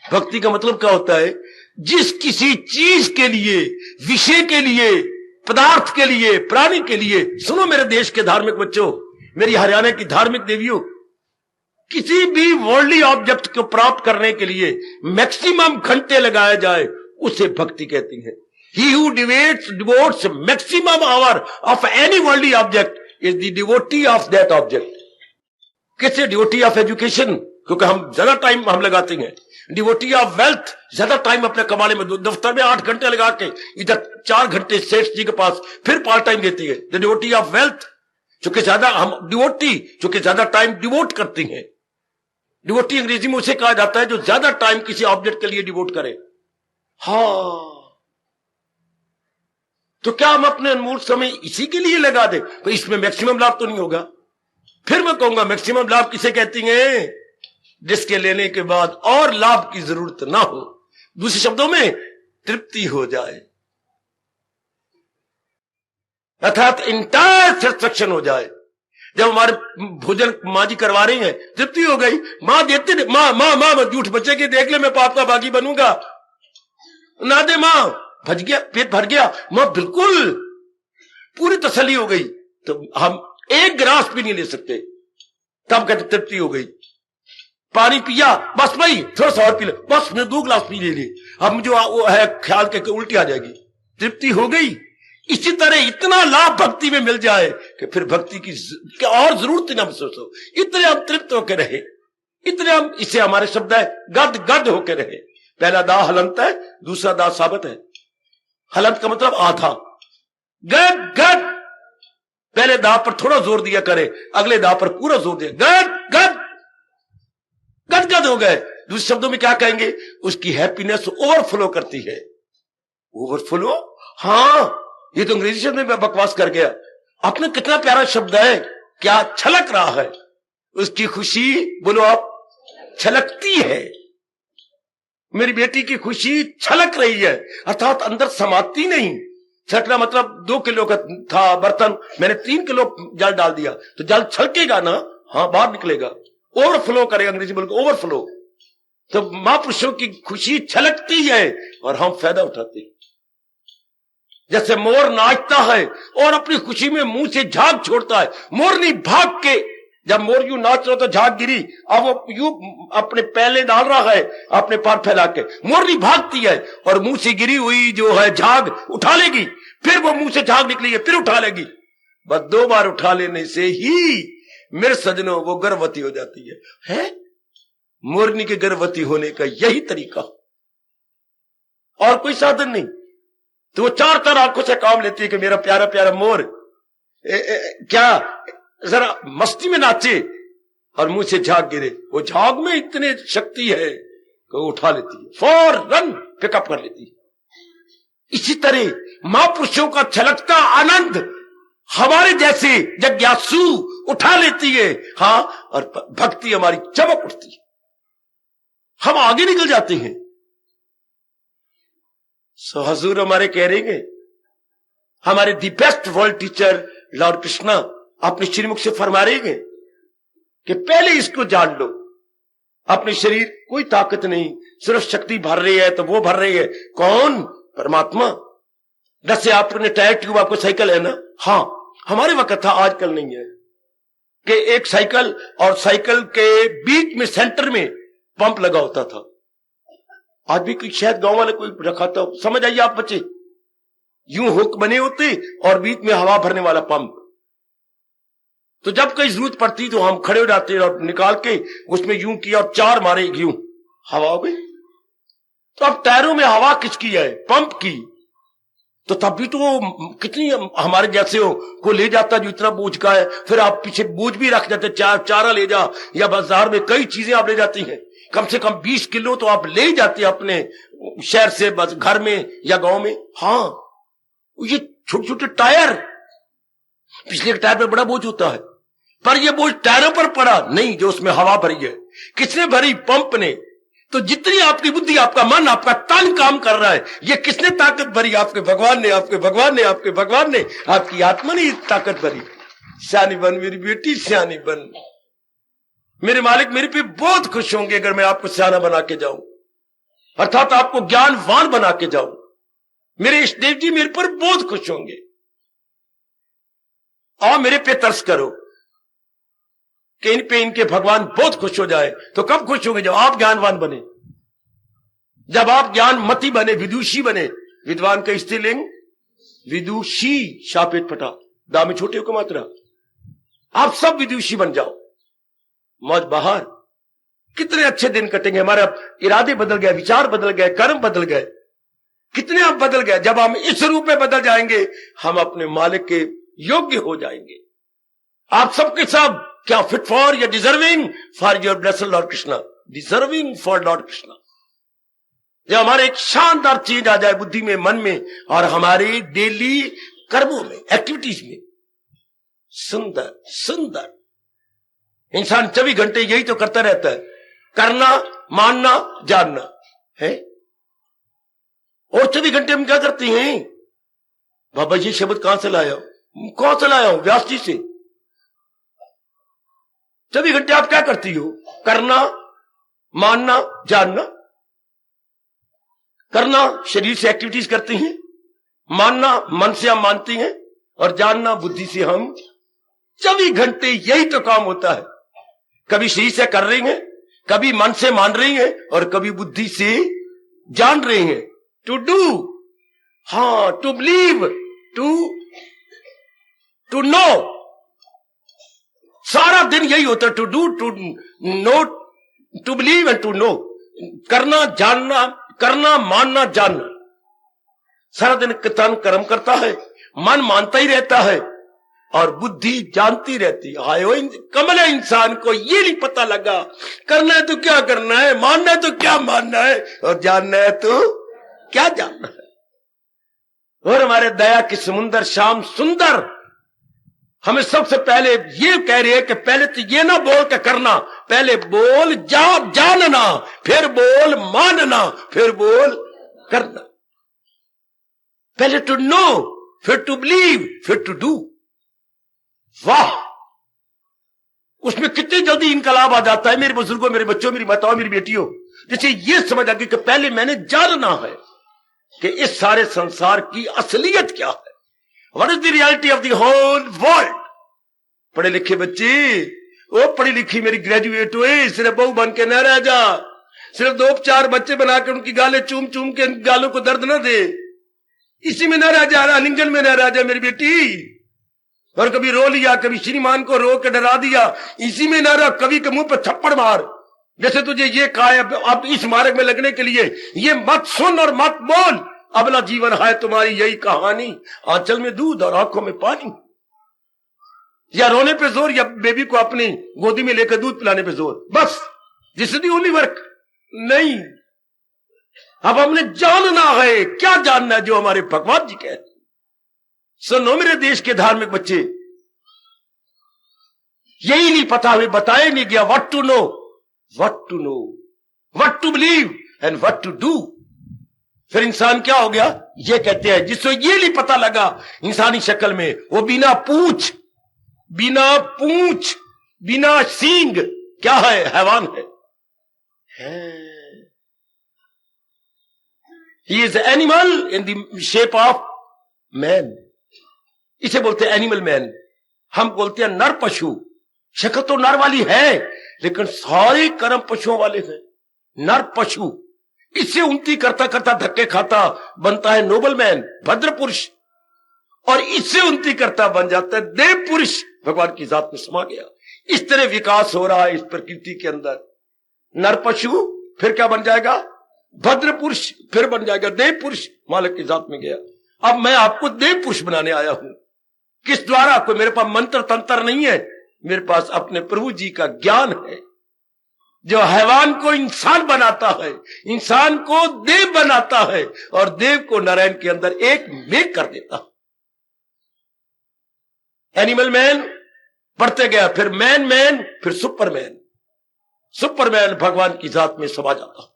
भक्ति का मतलब क्या होता है? जिस किसी चीज के लिए, विषय के लिए, पदार्थ के लिए, प्राणी के लिए, सुनो मेरे देश के धार्मिक बच्चों, मेरी हरियाणा की धार्मिक देवियों, किसी भी वर्ल्डली ऑब्जेक्ट को प्राप्त करने के लिए मैक्सिमम घंटे लगाया जाए उसे भक्ति कहती है। He who devotes maximum hour of any worldly object is the devotee of that object. कैसे? डिवोटी ऑफ एजुकेशन, क्योंकि हम ज्यादा टाइम हम लगाते हैं। डिवोटी ऑफ वेल्थ, ज्यादा टाइम अपने कमाने में, दफ्तर में 8 घंटे लगा के इधर 4 घंटे सेठ जी के पास फिर पार्ट टाइम देती है। द डिवोटी ऑफ वेल्थ, चूंकि ज्यादा हम डिवोटी, चूंकि ज्यादा टाइम डिवोट करती हैं। डिवोटी अंग्रेजी में उसे कहा जाता है जो ज्यादा टाइम किसी ऑब्जेक्ट के लिए डिवोट करे। हाँ, तो क्या हम अपने अनमोल समय इसी के लिए लगा दे? तो इसमें मैक्सिमम लाभ तो नहीं होगा। फिर मैं कहूंगा मैक्सिमम लाभ किसे कहती हैं? जिसके लेने के बाद और लाभ की जरूरत ना हो, दूसरे शब्दों में तृप्ति हो जाए, अर्थात इंटायर सेटिस्फैक्शन हो जाए। जब हमारे भोजन माँ जी करवा रही हैं, तृप्ति हो गई, माँ देते, माँ झूठ बच्चे की देख ले, मैं पाप का बागी बनूंगा, ना दे माँ, भज गया, पेट भर गया, माँ बिल्कुल पूरी तसल्ली हो गई, तो हम 1 गिलास भी नहीं ले सकते, तब कहते तृप्ति हो गई। पानी पिया, बस भाई थोड़ा सा और पी ले, बस मैं 2 गिलास पी ले, अब जो वो है ख्याल के उल्टी आ जाएगी, तृप्ति हो गई। इसी तरह इतना लाभ भक्ति में मिल जाए कि फिर भक्ति की और जरूरत ना महसूस हो। इतने हम तृप्त होकर रहे, इतने हम, इसे हमारे शब्द है गद गद होकर रहे। पहला दा हलंत है, दूसरा दा साबित है। हलंत का मतलब आधा, गद गद, पहले दा पर थोड़ा जोर दिया करे, अगले दा पर पूरा जोर दिया, गद गद गद गद हो गए। दूसरे शब्दों में क्या कहेंगे? उसकी हैप्पीनेस ओवरफ्लो करती है। ओवरफ्लो, हाँ, ये तो अंग्रेजी शब्द में मैं बकवास कर गया। आपने कितना प्यारा शब्द है, क्या छलक रहा है, उसकी खुशी, बोलो आप, छलकती है। मेरी बेटी की खुशी छलक रही है, अर्थात अंदर समाती नहीं। छलकना मतलब 2 किलो का था बर्तन, मैंने 3 किलो जल डाल दिया, तो जल छलकेगा ना, हाँ, बाहर निकलेगा, ओवरफ्लो करेगा, अंग्रेजी बोल के ओवरफ्लो। तो महापुरुषों की खुशी छलकती है और हम फायदा उठाते हैं। जैसे मोर नाचता है और अपनी खुशी में मुंह से झाग छोड़ता है, मोरनी भाग के, जब मोर यूं नाच रहा तो झाग गिरी, अब वो यूं अपने पैले डाल रहा है, अपने पैर फैला के, मोरनी भागती है और मुंह से गिरी हुई जो है झाग उठा लेगी, फिर वो मुंह से झाग निकलेगी, फिर उठा लेगी। बस 2 बार उठा लेने से ही मेरे सजनों वो गर्भवती हो जाती है? मोरनी के गर्भवती होने का यही तरीका, और कोई साधन नहीं। तो वो 4 आंखों से काम लेती है कि मेरा प्यारा प्यारा मोर क्या जरा मस्ती में नाचे और मुंह से झाग गिरे, वो झाग में इतनी शक्ति है कि वो उठा लेती है, फौरन पिकअप कर लेती है। इसी तरह महापुरुषों का छलकता आनंद हमारे जैसे जिज्ञासु उठा लेती है, हाँ, और भक्ति हमारी चमक उठती है, हम आगे निकल जाते हैं। सो हजूर हमारे कह रहे हैं, हमारे the best world teacher Lord Krishna अपने श्रीमुख से फरमा रहे हैं कि पहले इसको जान लो, अपने शरीर कोई ताकत नहीं, सिर्फ शक्ति भर रही है, तो वो भर रही है कौन? परमात्मा। जैसे आपने टायर ट्यूब, आपको साइकिल है ना, हाँ, हमारे वक्त था, आजकल नहीं है, कि एक साइकिल और साइकिल के बीच में सेंटर में पंप लगा होता था। आज भी कोई शायद गांव वाले कोई रखा था, समझ आइए आप बच्चे, यूं हुक बने होते और बीच में हवा भरने वाला पंप। तो जब कहीं जरूरत पड़ती तो हम खड़े हो जाते और निकाल के उसमें यूं किया और 4 मारे, यूं हवा हो गई। तो अब टायरों में हवा किसकी है? पंप की। तो तब भी तो वो कितनी हमारे जैसे हो को ले जाता जो इतना बोझ का है, फिर आप पीछे बोझ भी रख जाते, चारा ले जा, या बाजार में कई चीजें आप ले जाती हैं, कम से कम 20 किलो तो आप ले ही जाते अपने शहर से बस घर में या गांव में। हाँ, ये छोटे छोटे टायर, पिछले टायर पर बड़ा बोझ होता है, पर ये बोझ टायरों पर पड़ा नहीं जो उसमें हवा भरी है। किसने भरी? पंप ने। तो जितनी आपकी बुद्धि, आपका मन, आपका तन काम कर रहा है, ये किसने ताकत भरी? आपके भगवान ने, आपके भगवान ने, आपके भगवान ने, आपकी आत्मा ने ताकत भरी। सियानी बन मेरी बेटी, सियानी बन। मेरे मालिक मेरे पे बहुत खुश होंगे अगर मैं आपको सियाना बना के जाऊं, अर्थात आपको ज्ञानवान बना के जाऊं। मेरे इष्टदेव जी मेरे पर बहुत खुश होंगे। और मेरे पे तरस करो कि इन पे इनके भगवान बहुत खुश हो जाए। तो कब खुश होंगे? जब आप ज्ञानवान बने, जब आप ज्ञानमती बने, विदुषी बने। विद्वान का स्त्रीलिंग विदुषी, शापेट फटा, दामे छोटे हो मात्रा। आप सब विदुषी बन जाओ, मौज बाहर। कितने अच्छे दिन कटेंगे, हमारे इरादे बदल गए, विचार बदल गए, कर्म बदल गए, कितने आप बदल गए। जब हम इस रूप में बदल जाएंगे, हम अपने मालिक के योग्य हो जाएंगे। आप सबके सब क्या फिट फॉर या deserving for your blessed lord Krishna, deserving for Lord Krishna. जब हमारे एक शानदार चीज आ जाए बुद्धि में, मन में और हमारे डेली कर्मों में, एक्टिविटीज में, सुंदर सुंदर। इंसान 24 घंटे यही तो करता रहता है, करना, मानना, जानना है। और 24 घंटे हम क्या करते हैं? बाबा ये शब्द कहां से लाया? कौन से लाया हूं? व्यास जी से। 24 घंटे आप क्या करती हो? करना, मानना, जानना। करना शरीर से एक्टिविटीज करती हैं, मानना मन से हम मानती हैं, और जानना बुद्धि से हम। 24 घंटे यही तो काम होता है। कभी शरीर से कर रही हैं, कभी मन से मान रही हैं, और कभी बुद्धि से जान रही हैं। टू डू, हाँ, टू बिलीव, टू नो। सारा दिन यही होता है, to do, to know, to believe and to know. करना, जानना, करना, मानना, जानना। सारा दिन तन कर्म करता है, मन मानता ही रहता है, और बुद्धि जानती रहती है। आयो कमल है इंसान को ये नहीं पता लगा, करना है तो क्या करना है, मानना है तो क्या मानना है, और जानना है तो क्या जानना है। और हमारे दया की समुंदर श्याम सुंदर हमें सबसे पहले ये कह रहे हैं कि पहले तो ये ना बोल के करना, पहले बोल जानना, फिर बोल मानना, फिर बोल करना। पहले टू नो, फिर टू बिलीव, फिर टू डू। वाह, उसमें कितनी जल्दी इनकलाब आ जाता है मेरे बुजुर्गों, मेरे बच्चों, मेरी माताओं, मेरी बेटियों। जैसे ये समझ आ गई कि पहले मैंने जानना है कि इस सारे संसार की असलियत क्या है। What is the reality of the whole world. पढ़े लिखे बच्चे, वो पढ़ी लिखी मेरी ग्रेजुएट हुए, सिर्फ बहू बन के न रह जा, सिर्फ 2-4 बच्चे बनाकर उनकी गालें चूम चूम के गालों को दर्द न दे, इसी में न रह जा, आलिंगन में न रह जा मेरी बेटी। और कभी रो लिया, कभी श्रीमान को रो के डरा दिया, इसी में न रह, कभी के मुंह पर थप्पड़ मार, जैसे तुझे ये कहा है अब इस मार्ग में लगने के लिए ये मत सुन और मत बोल, अबला जीवन है तुम्हारी यही कहानी, आंचल में दूध और आंखों में पानी। या रोने पे जोर, या बेबी को अपनी गोदी में लेकर दूध पिलाने पे जोर, बस this is the only work. नहीं, अब हमने जानना है। क्या जानना है? जो हमारे भगवान जी कहते। सुनो मेरे देश के धार्मिक बच्चे, यही नहीं पता, हमें बताया नहीं गया what to know, what to know, what to believe and what to do. फिर इंसान क्या हो गया? ये कहते हैं जिसको ये नहीं पता लगा इंसानी शक्ल में, वो बिना पूछ, बिना सींग क्या है? हैवान है। He is animal in the shape of man. इसे बोलते हैं एनिमल मैन। हम बोलते हैं नर पशु। शक्ल तो नर वाली है, लेकिन सारे कर्म पशुओं वाले हैं। नर पशु, इससे उन्नति करता करता धक्के खाता बनता है नोबल मैन, भद्र पुरुष। और इससे उन्नति करता बन जाता है। देव पुरुष भगवान की जात में समा गया। इस तरह विकास हो रहा है इस प्रकृति के अंदर। नर पशु फिर क्या बन जाएगा? भद्र पुरुष फिर बन जाएगा देव पुरुष, मालिक की जात में गया। अब मैं आपको देव पुरुष बनाने आया हूं। किस द्वारा? कोई मेरे पास मंत्र तंत्र नहीं है, मेरे पास अपने प्रभु जी का ज्ञान है जो हैवान को इंसान बनाता है, इंसान को देव बनाता है और देव को नारायण के अंदर एक मेक कर देता है। एनिमल मैन बढ़ते गया, फिर मैन, फिर सुपरमैन। सुपरमैन भगवान की जात में समा जाता।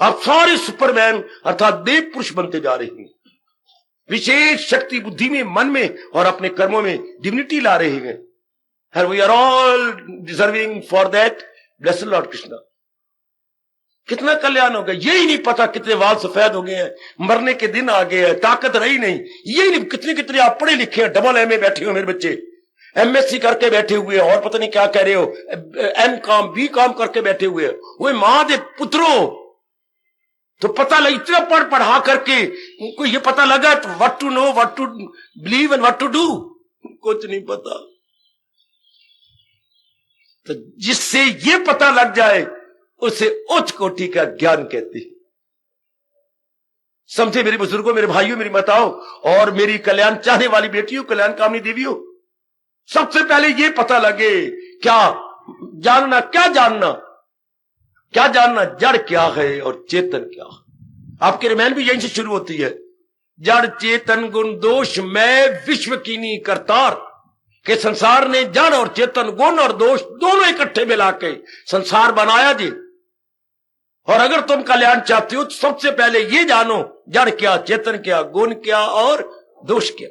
आप सारे सुपरमैन अर्थात देव पुरुष बनते जा रहे हैं। विशेष शक्ति बुद्धि में, मन में और अपने कर्मों में डिविनिटी ला रहे हैं। And we are all deserving for that, blessed Lord Krishna। कितना कल्याण हो गया, यही नहीं पता कितने वाल सफेद हो गए हैं, मरने के दिन आ गए हैं, ताकत रही नहीं। यही नहीं, कितने कितने आप पढ़े लिखे हैं, डबल एमए बैठे हो मेरे बच्चे, एमएससी करके बैठे हुए हैं और पता नहीं क्या कह रहे हो, एमकॉम बीकॉम करके बैठे हुए हैं। वो मां दे पुत्रों, तो पता लग, इतना पढ़ा करके उनको ये पता लगा तो what to know, what to believe and what to do, कुछ नहीं पता। तो जिससे ये पता लग जाए उसे उच्च कोटि का ज्ञान कहते हैं। समझे मेरे बुजुर्गों, मेरे भाइयों, मेरी माताओं और मेरी कल्याण चाहने वाली बेटियों, कल्याण कामनी देवियों, सबसे पहले ये पता लगे क्या जानना, क्या जानना, क्या जानना, जड़ क्या है और चेतन क्या है। आपकी रामायण भी यहीं से शुरू होती है। जड़ चेतन गुण दोष मैं विश्व कीनी करतार, के संसार ने जड़ और चेतन गुण और दोष दोनों इकट्ठे मिला के संसार बनाया जी। और अगर तुम कल्याण चाहते हो तो सबसे पहले ये जानो जड़ क्या, चेतन क्या, गुण क्या और दोष क्या।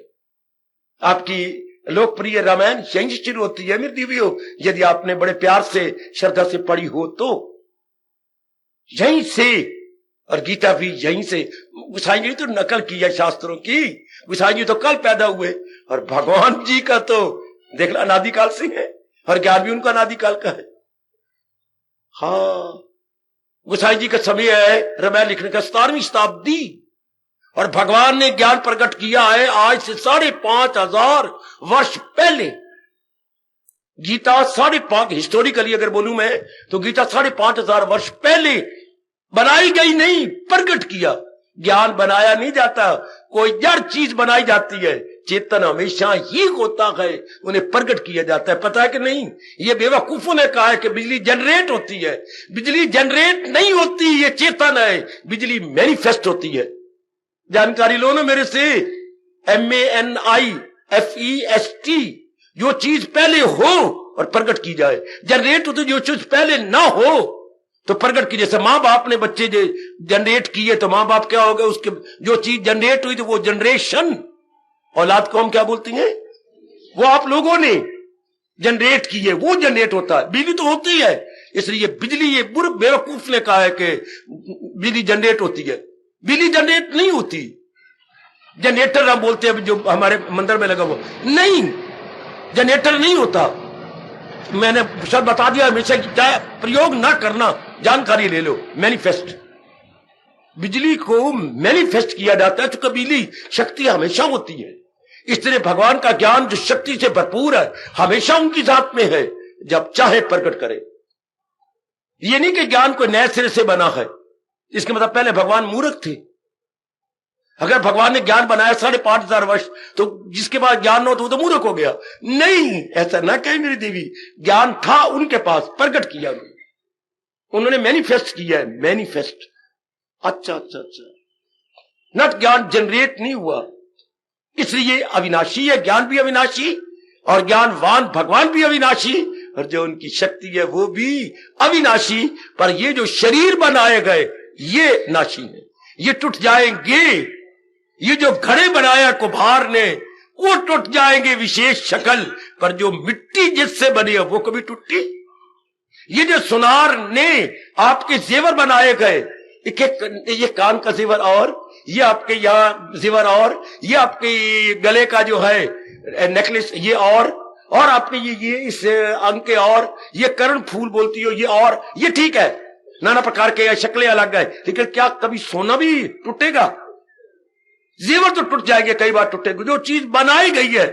आपकी लोकप्रिय रामायण यहीं से शुरू होती है मेरी दीवियों, यदि आपने बड़े प्यार से श्रद्धा से पढ़ी हो तो यहीं से, और गीता भी यहीं से। गोसाई जी तो नकल की है शास्त्रों की, गोसाई जी तो कल पैदा हुए और भगवान जी का तो देखना अनादिकाल से है और ज्ञान भी उनका अनादिकाल का है। हाँ, गोसाई जी का समय है रामायण लिखने का 17वीं शताब्दी और भगवान ने ज्ञान प्रकट किया है आज से 5,500 वर्ष पहले। गीता 5.5 हिस्टोरिकली अगर बोलूं मैं तो गीता 5,500 वर्ष पहले बनाई गई, नहीं प्रकट किया। ज्ञान बनाया नहीं जाता, कोई जड़ चीज बनाई जाती है। चेतन हमेशा ही होता है, उन्हें प्रकट किया जाता है। पता है कि नहीं? ये बेवकूफों ने कहा है कि बिजली जनरेट होती है। बिजली जनरेट नहीं होती, ये चेतन है। बिजली मैनिफेस्ट होती है। जानकारी लो ना मेरे से, MANIFEST, जो चीज पहले हो और प्रकट की जाए। जनरेट होती जो चीज पहले ना हो तो प्रकट की। जैसे मां बाप ने बच्चे जनरेट किए तो मां बाप क्या हो गए, उसके जो चीज जनरेट हुई तो वो जनरेशन। औलाद को हम क्या बोलती हैं? वो आप लोगों ने जनरेट की है, वो जनरेट होता है। बिजली तो होती है, इसलिए बिजली, ये बुरे बेवकूफ ने कहा है कि बिजली जनरेट होती है। बिजली जनरेट नहीं होती। जनरेटर हम बोलते हैं जो हमारे मंदिर में लगा हुआ, नहीं, जनरेटर नहीं होता। मैंने शब्द बता दिया, हमेशा प्रयोग ना करना, जानकारी ले लो। मैनिफेस्ट, बिजली को मैनिफेस्ट किया जाता है तो बिजली शक्ति हमेशा होती है। इस तरह भगवान का ज्ञान जो शक्ति से भरपूर है हमेशा उनकी जात में है, जब चाहे प्रकट करे। ये नहीं कि ज्ञान कोई नए सिरे से बना है, इसके मतलब पहले भगवान मूर्ख थे। अगर भगवान ने ज्ञान बनाया 5,500 वर्ष तो जिसके पास ज्ञान हो तो वो तो मूर्ख हो गया। नहीं, ऐसा ना कहे मेरी देवी, ज्ञान था उनके पास, प्रकट किया उन्होंने मैनिफेस्ट किया है। मैनिफेस्ट, अच्छा, नट ज्ञान जनरेट नहीं हुआ, इसलिए अविनाशी है। ज्ञान भी अविनाशी और ज्ञानवान भगवान भी अविनाशी और जो उनकी शक्ति है वो भी अविनाशी। पर ये जो शरीर बनाए गए ये नाशी है, ये टूट जाएंगे। ये जो घड़े बनाया कुम्हार ने वो टूट जाएंगे विशेष शक्ल, पर जो मिट्टी जिससे बनी है वो कभी टूटी। ये जो सुनार ने आपके जेवर बनाए गए, ये कान का जेवर और ये आपके यहाँ जेवर और ये आपके गले का जो है नेकलेस ये और आपके ये इस अंग के और ये कर्ण फूल बोलती हो ये, ये ठीक है, नाना प्रकार के शक्लें अलग है, लेकिन क्या कभी सोना भी टूटेगा? जेवर तो टूट जाएंगे, कई बार टूटेंगे। जो चीज बनाई गई है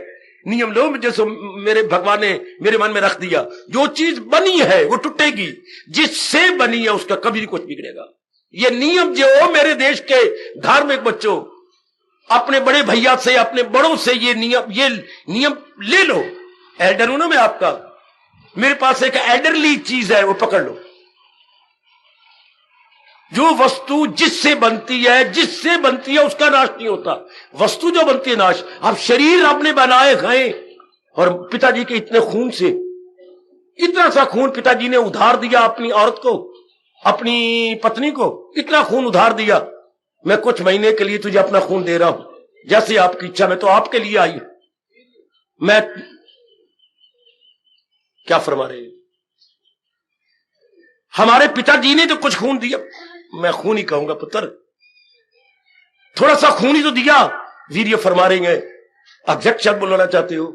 नियम लो, जैसे मेरे भगवान ने मेरे मन में रख दिया, जो चीज बनी है वो टूटेगी, जिससे बनी है उसका कभी नहीं कुछ बिगड़ेगा। ये नियम जो मेरे देश के धार्मिक बच्चों, अपने बड़े भैया से, अपने बड़ों से ये नियम ले लो। एल्डर हूं ना मैं आपका, मेरे पास एक एल्डरली चीज है, वो पकड़ लो। जो वस्तु जिससे बनती है उसका नाश नहीं होता। वस्तु जो बनती है नाश। अब शरीर आपने बनाए गए, और पिताजी के इतने खून से, इतना सा खून पिताजी ने उधार दिया अपनी औरत को, अपनी पत्नी को, इतना खून उधार दिया। मैं कुछ महीने के लिए तुझे अपना खून दे रहा हूं, जैसे आपकी इच्छा। मैं तो आपके लिए आई, मैं क्या फरमा रहे हैं? हमारे पिताजी ने तो कुछ खून दिया, मैं खून ही कहूंगा पुत्र, थोड़ा सा खून ही तो दिया। वीर्य फरमा रहे हैं, एग्जैक्ट शब्द बोलना चाहते हो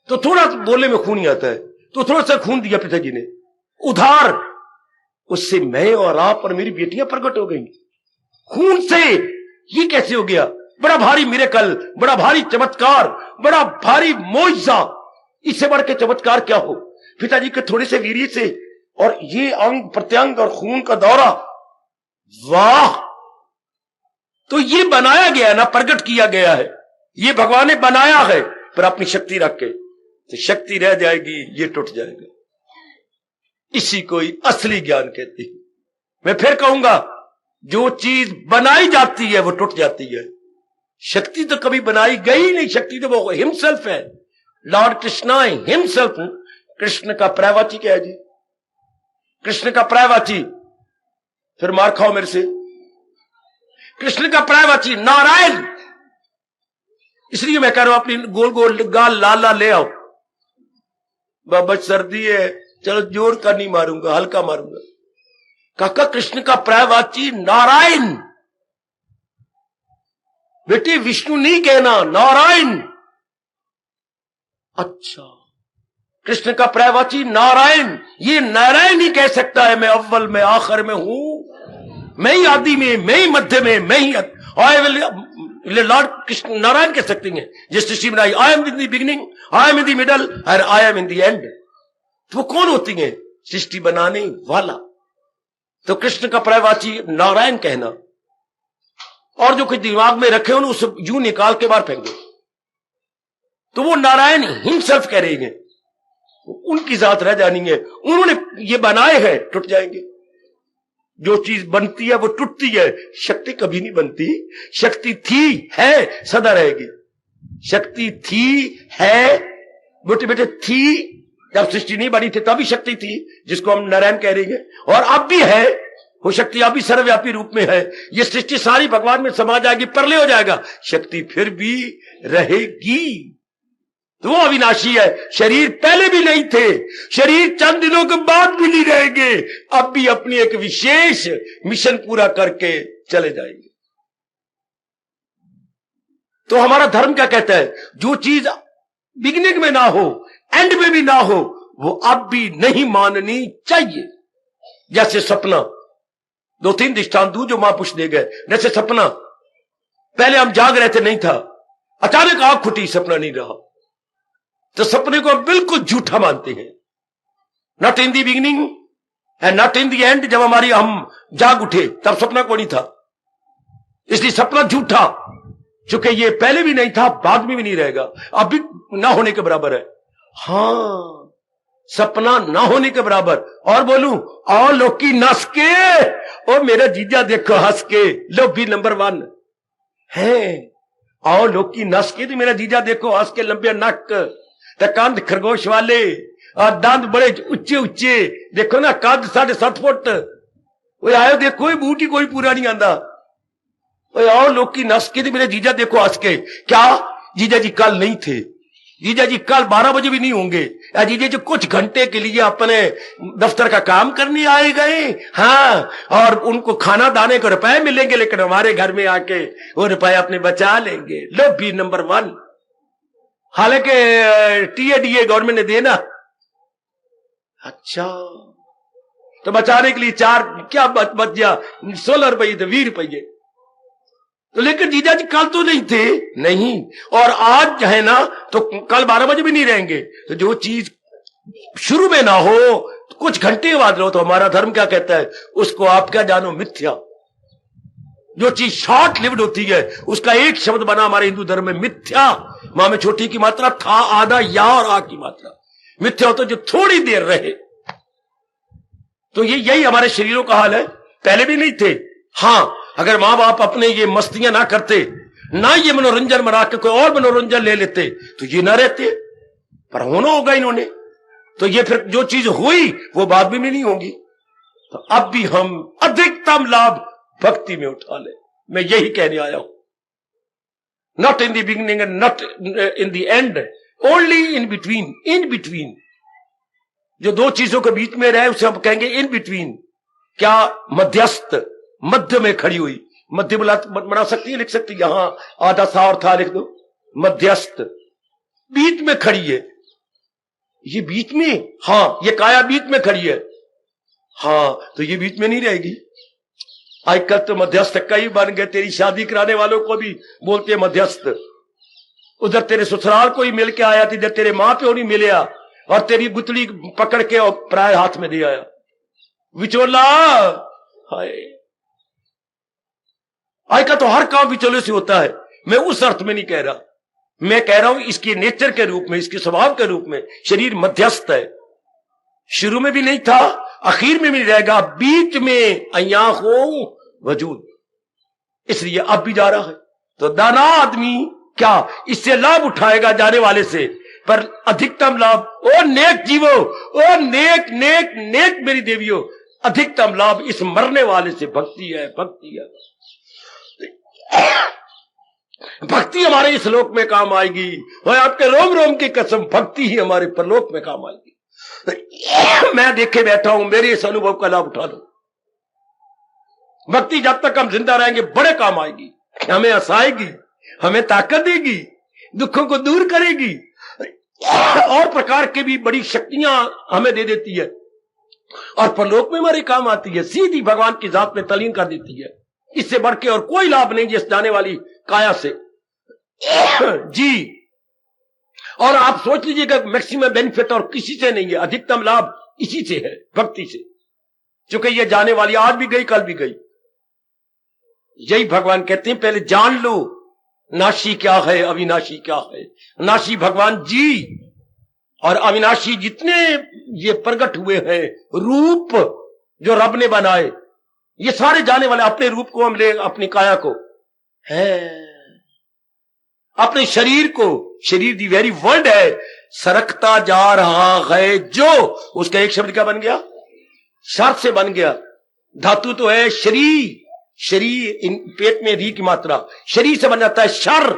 तो थोड़ा बोलने में खून ही आता है, तो थोड़ा सा खून दिया पिताजी ने उधार, उससे मैं और आप और मेरी बेटियां प्रकट हो गई खून से। ये कैसे हो गया? बड़ा भारी मिरेकल, बड़ा भारी चमत्कार, बड़ा भारी मोइजा। इससे बढ़ के चमत्कार क्या हो? पिताजी के थोड़े से वीर्य से, और ये अंग प्रत्यंग और खून का दौरा, वाह! तो ये बनाया गया ना, प्रकट किया गया है, ये भगवान ने बनाया है, पर अपनी शक्ति रख के, तो शक्ति रह जाएगी, ये टूट जाएगा। इसी को ही असली ज्ञान कहती है। मैं फिर कहूंगा, जो चीज बनाई जाती है वो टूट जाती है। शक्ति तो कभी बनाई गई नहीं, शक्ति तो वो हिमसेल्फ है, लॉर्ड कृष्णा हिमसेल्फ। कृष्ण का पर्यायवाची क्या है जी? कृष्ण का पर्यायवाची, फिर मार खाओ मेरे से, कृष्ण का पर्यायवाची नारायण। इसलिए मैं कह रहा हूं, अपनी गोल गोल गाल लाल लाल ले आओ। बाबा सर्दी है, चलो जोर का नहीं मारूंगा, हल्का मारूंगा। काका कृष्ण का पर्यायवाची नारायण, बेटी विष्णु नहीं कहना, नारायण। अच्छा, कृष्ण का पर्यायवाची नारायण, ये नारायण ही कह सकता है, मैं अव्वल में आखिर में हूं, मैं ही आदि में, मैं ही मध्य में, मैं ही लॉर्ड कृष्ण नारायण कह सकते हैं। जिस सृष्टि बनाई, I am in the beginning, I am in the middle और I am in the end. तो वो कौन होती है? सृष्टि बनाने वाला। तो कृष्ण का पर्यायवाची नारायण कहना, और जो कुछ दिमाग में रखे हो उसे यूं निकाल के बाहर फेंक दो, तो वो नारायण हिमसेल्फ कह रहे हैं, उनकी जात रह जानी है। उन्होंने ये बनाए हैं, टूट जाएंगे। जो चीज बनती है वो टूटती है, शक्ति कभी नहीं बनती। शक्ति थी, है, सदा रहेगी। शक्ति थी, है, बेटे बेटे थी। जब सृष्टि नहीं बनी थी तभी शक्ति थी, जिसको हम नारायण कह रहे हैं, और अब भी है वो शक्ति, अब भी सर्वव्यापी रूप में है। ये सृष्टि सारी भगवान में समा जाएगी, प्रलय हो जाएगा, शक्ति फिर भी रहेगी। तो वो अविनाशी है। शरीर पहले भी नहीं थे, शरीर चंद दिनों के बाद भी नहीं रहेंगे, अब भी अपनी एक विशेष मिशन पूरा करके चले जाएंगे। तो हमारा धर्म क्या कहता है? जो चीज बिगिनिंग में ना हो, एंड में भी ना हो, वो अब भी नहीं माननी चाहिए। जैसे सपना, 2-3 दृष्टांत दूं जो महापुरुष दे गए। जैसे सपना, पहले हम जाग रहे थे, नहीं था, अचानक आंख खुटी, सपना नहीं रहा, तो सपने को बिल्कुल झूठा मानते हैं। Not in the beginning and not in the and. जब हम जाग उठे तब सपना को नहीं था, इसलिए सपना झूठा, चूंकि ये पहले भी नहीं था, बाद में भी नहीं रहेगा, अभी ना होने के बराबर है। हां, सपना ना होने के बराबर। और बोलूं, और लोकी नस के, ओ मेरा जीजा देखो हंस के, लो भी नंबर 1 है। और लोकी नस के, तो मेरा जीजा देखो हंस के, लंबे नक, कंध खरगोश वाले, और दांत बड़े ऊंचे ऊंचे, देखो ना, कद 7.5 फुट। वो आयो देखो, बूटी कोई पूरा नहीं आंदा। और लोग की नस के, मेरे जीजा देखो हंस के। क्या जीजा जी कल नहीं थे? जीजा जी कल 12 बजे भी नहीं होंगे। या जीजा जी कुछ घंटे के लिए अपने दफ्तर का काम करने आए गए, हाँ, और उनको खाना दाने को रुपए मिलेंगे, लेकिन हमारे घर में आके वो रुपए अपने बचा लेंगे। लो भी नंबर 1। हालांकि टीएडीए गवर्नमेंट ने देना। अच्छा, तो बचाने के लिए 4 क्या बच गया, 16 रुपये थे, 20 रुपये। तो लेकिन जीजा जी कल तो नहीं थे, नहीं, और आज है ना तो कल 12 बजे भी नहीं रहेंगे। तो जो चीज शुरू में ना हो तो कुछ घंटे बाद रहो, तो हमारा धर्म क्या कहता है, उसको आप क्या जानो, मिथ्या। जो चीज शॉर्ट लिव्ड होती है उसका एक शब्द बना हमारे हिंदू धर्म में, मिथ्या। मां में छोटी की मात्रा, था आधा, या और आ की मात्रा। मिथ्या होता जो थोड़ी देर रहे। तो ये यही हमारे शरीरों का हाल है। पहले भी नहीं थे। हां, अगर मां बाप अपने ये मस्तियां ना करते, ना ये मनोरंजन बना के कोई और मनोरंजन ले लेते, तो ये ना रहते। पर होना होगा इन्होंने, तो ये फिर जो चीज हुई वो बाद में भी नहीं होगी। तो अब भी हम अधिकतम लाभ भक्ति में उठा ले। मैं यही कहने आया हूं, not in the beginning and not in the and, only in between. In between, जो दो चीजों के बीच में रहे उसे हम कहेंगे इन बिटवीन। क्या, मध्यस्थ, मध्य में खड़ी हुई। मध्य बना सकती है, लिख सकती है, यहां आधा सा और था लिख दो, मध्यस्थ, बीच में खड़ी है। ये बीच में, हां, ये काया बीच में खड़ी है, हां, तो ये बीच में नहीं रहेगी। आजकल तो मध्यस्थ कई बन गए, तेरी शादी कराने वालों को भी बोलते हैं मध्यस्थ। उधर तेरे ससुराल को ही मिल के आया, इधर तेरे मां प्यो नहीं मिलया, और तेरी गुतली पकड़ के और प्राय हाथ में दे आया, विचोला। हाय, आजकल तो हर काम विचोले से होता है। मैं उस अर्थ में नहीं कह रहा, मैं कह रहा हूं इसके नेचर के रूप में, इसके स्वभाव के रूप में शरीर मध्यस्थ है। शुरू में भी नहीं था, आखिर में भी रहेगा, बीच में अया हो वजूद, इसलिए अब भी जा रहा है। तो दाना आदमी क्या इससे लाभ उठाएगा जाने वाले से, पर अधिकतम लाभ, ओ नेक जीवो, ओ नेक नेक नेक मेरी देवियों, अधिकतम लाभ इस मरने वाले से भक्ति है, भक्ति है। भक्ति हमारे इस लोक में काम आएगी, और आपके रोम रोम की कसम, भक्ति ही हमारे परलोक में काम आएगी। मैं देखे बैठा हूं, मेरे इस अनुभव का लाभ उठा लो। भक्ति जब तक हम जिंदा रहेंगे बड़े काम आएगी, हमें हंसाएगी, हमें ताकत देगी, दुखों को दूर करेगी, और प्रकार की भी बड़ी शक्तियां हमें दे देती है, और परलोक में हमारे काम आती है, सीधी भगवान की जात में तलीन कर देती है। इससे बढ़ के और कोई लाभ नहीं जिस जाने वाली काया से जी। और आप सोच लीजिएगा मैक्सिमम बेनिफिट और किसी से नहीं है, अधिकतम लाभ इसी से है, भक्ति से। क्योंकि ये जाने वाली आज भी गई, कल भी गई। यही भगवान कहते हैं, पहले जान लो नाशी क्या है, अविनाशी क्या है। नाशी भगवान जी, और अविनाशी जितने ये प्रकट हुए हैं रूप जो रब ने बनाए, ये सारे जाने वाले। अपने रूप को हम ले, अपनी काया को है, अपने शरीर को, शरीर दी वेरी वर्ड है, सरकता जा रहा है जो, उसका एक शब्द क्या बन गया, शर से बन गया। धातु तो है शरीर, शरीर इन पेट में री की मात्रा, शरीर से बन जाता है शर,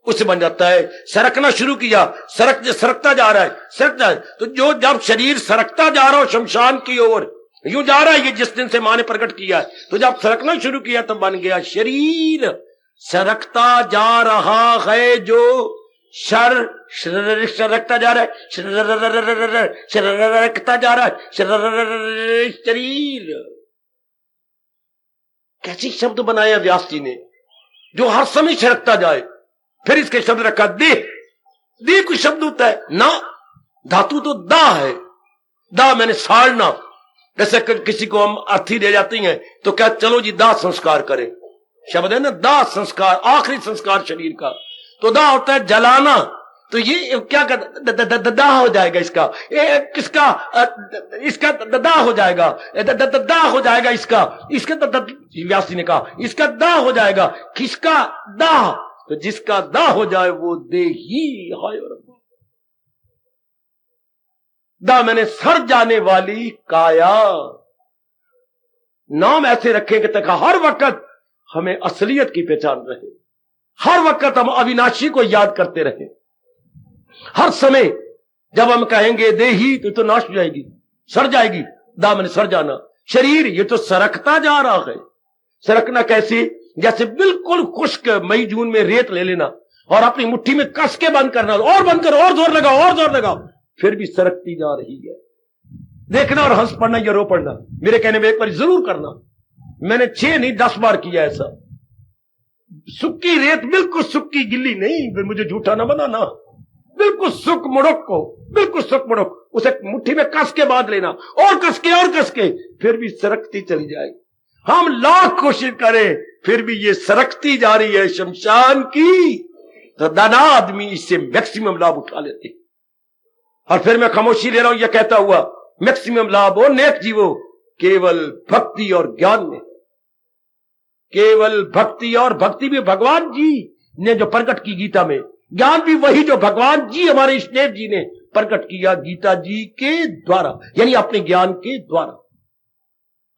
उससे बन जाता है सरकना शुरू किया, सरकता जा रहा है, सरकता है। तो जो जब शरीर सरकता जा रहा हो शमशान की ओर, यूं जा रहा है, ये जिस दिन से मां ने प्रकट किया है, तो जब सरकना शुरू किया तब बन गया शरीर। सरकता जा रहा है जो, सरकता जा रहा है, सरकता जा रहा है, शरीर। कैसी शब्द बनाया व्यास जी ने, जो हर समय सरकता जाए। फिर इसके शब्द रखा देह, देह कोई शब्द होता है ना, धातु तो दा है, दा मैंने साड़ना। जैसे किसी को हम अर्थी दे जाती हैं तो क्या, चलो जी दाह संस्कार करें, शब्द है ना, दाह संस्कार, आखिरी संस्कार शरीर का। तो दाह होता है जलाना, तो ये क्या दाह हो जाएगा, इसका किसका, इसका दाह हो जाएगा, दाह हो जाएगा इसका, इसका व्यास जी ने कहा इसका दाह हो जाएगा, किसका दाह, तो जिसका दाह हो जाए वो देही। दा मैंने सर जाने वाली काया। नाम ऐसे रखेंगे तक हर वक्त हमें असलियत की पहचान रहे, हर वक्त हम अविनाशी को याद करते रहे। हर समय जब हम कहेंगे देही तो नाश हो जाएगी, सर जाएगी, दा मैंने सर जाना। शरीर ये तो सरकता जा रहा है। सरकना कैसे, जैसे बिल्कुल खुश्क मई जून में रेत ले लेना और अपनी मुट्ठी में कस के बंद करना, और बंद करो, और जोर लगाओ, और जोर लगाओ, फिर भी सरकती जा रही है। देखना और हंस पड़ना या रो पड़ना, मेरे कहने में एक बार जरूर करना। मैंने 6 नहीं 10 बार किया ऐसा। सुक्की रेत, बिल्कुल सुक्की गिल्ली नहीं, फिर मुझे झूठा ना बनाना, बिल्कुल सुख मुड़क को, बिल्कुल सुख मुड़क, उसे मुट्ठी में कस के बांध लेना, और कस के, फिर भी सरकती चली जाएगी। हम लाख कोशिश करें फिर भी ये सरकती जा रही है शमशान की, तो दाना आदमी इससे मैक्सिमम लाभ उठा लेते। और फिर मैं खामोशी ले रहा हूं, यह कहता हुआ मैक्सिमम लाभ हो नेक जीवो केवल भक्ति और ज्ञान में, केवल भक्ति, और भक्ति भी भगवान जी ने जो प्रकट की गीता में, ज्ञान भी वही जो भगवान जी हमारे इष्टदेव जी ने प्रकट किया गीता जी के द्वारा, यानी अपने ज्ञान के द्वारा।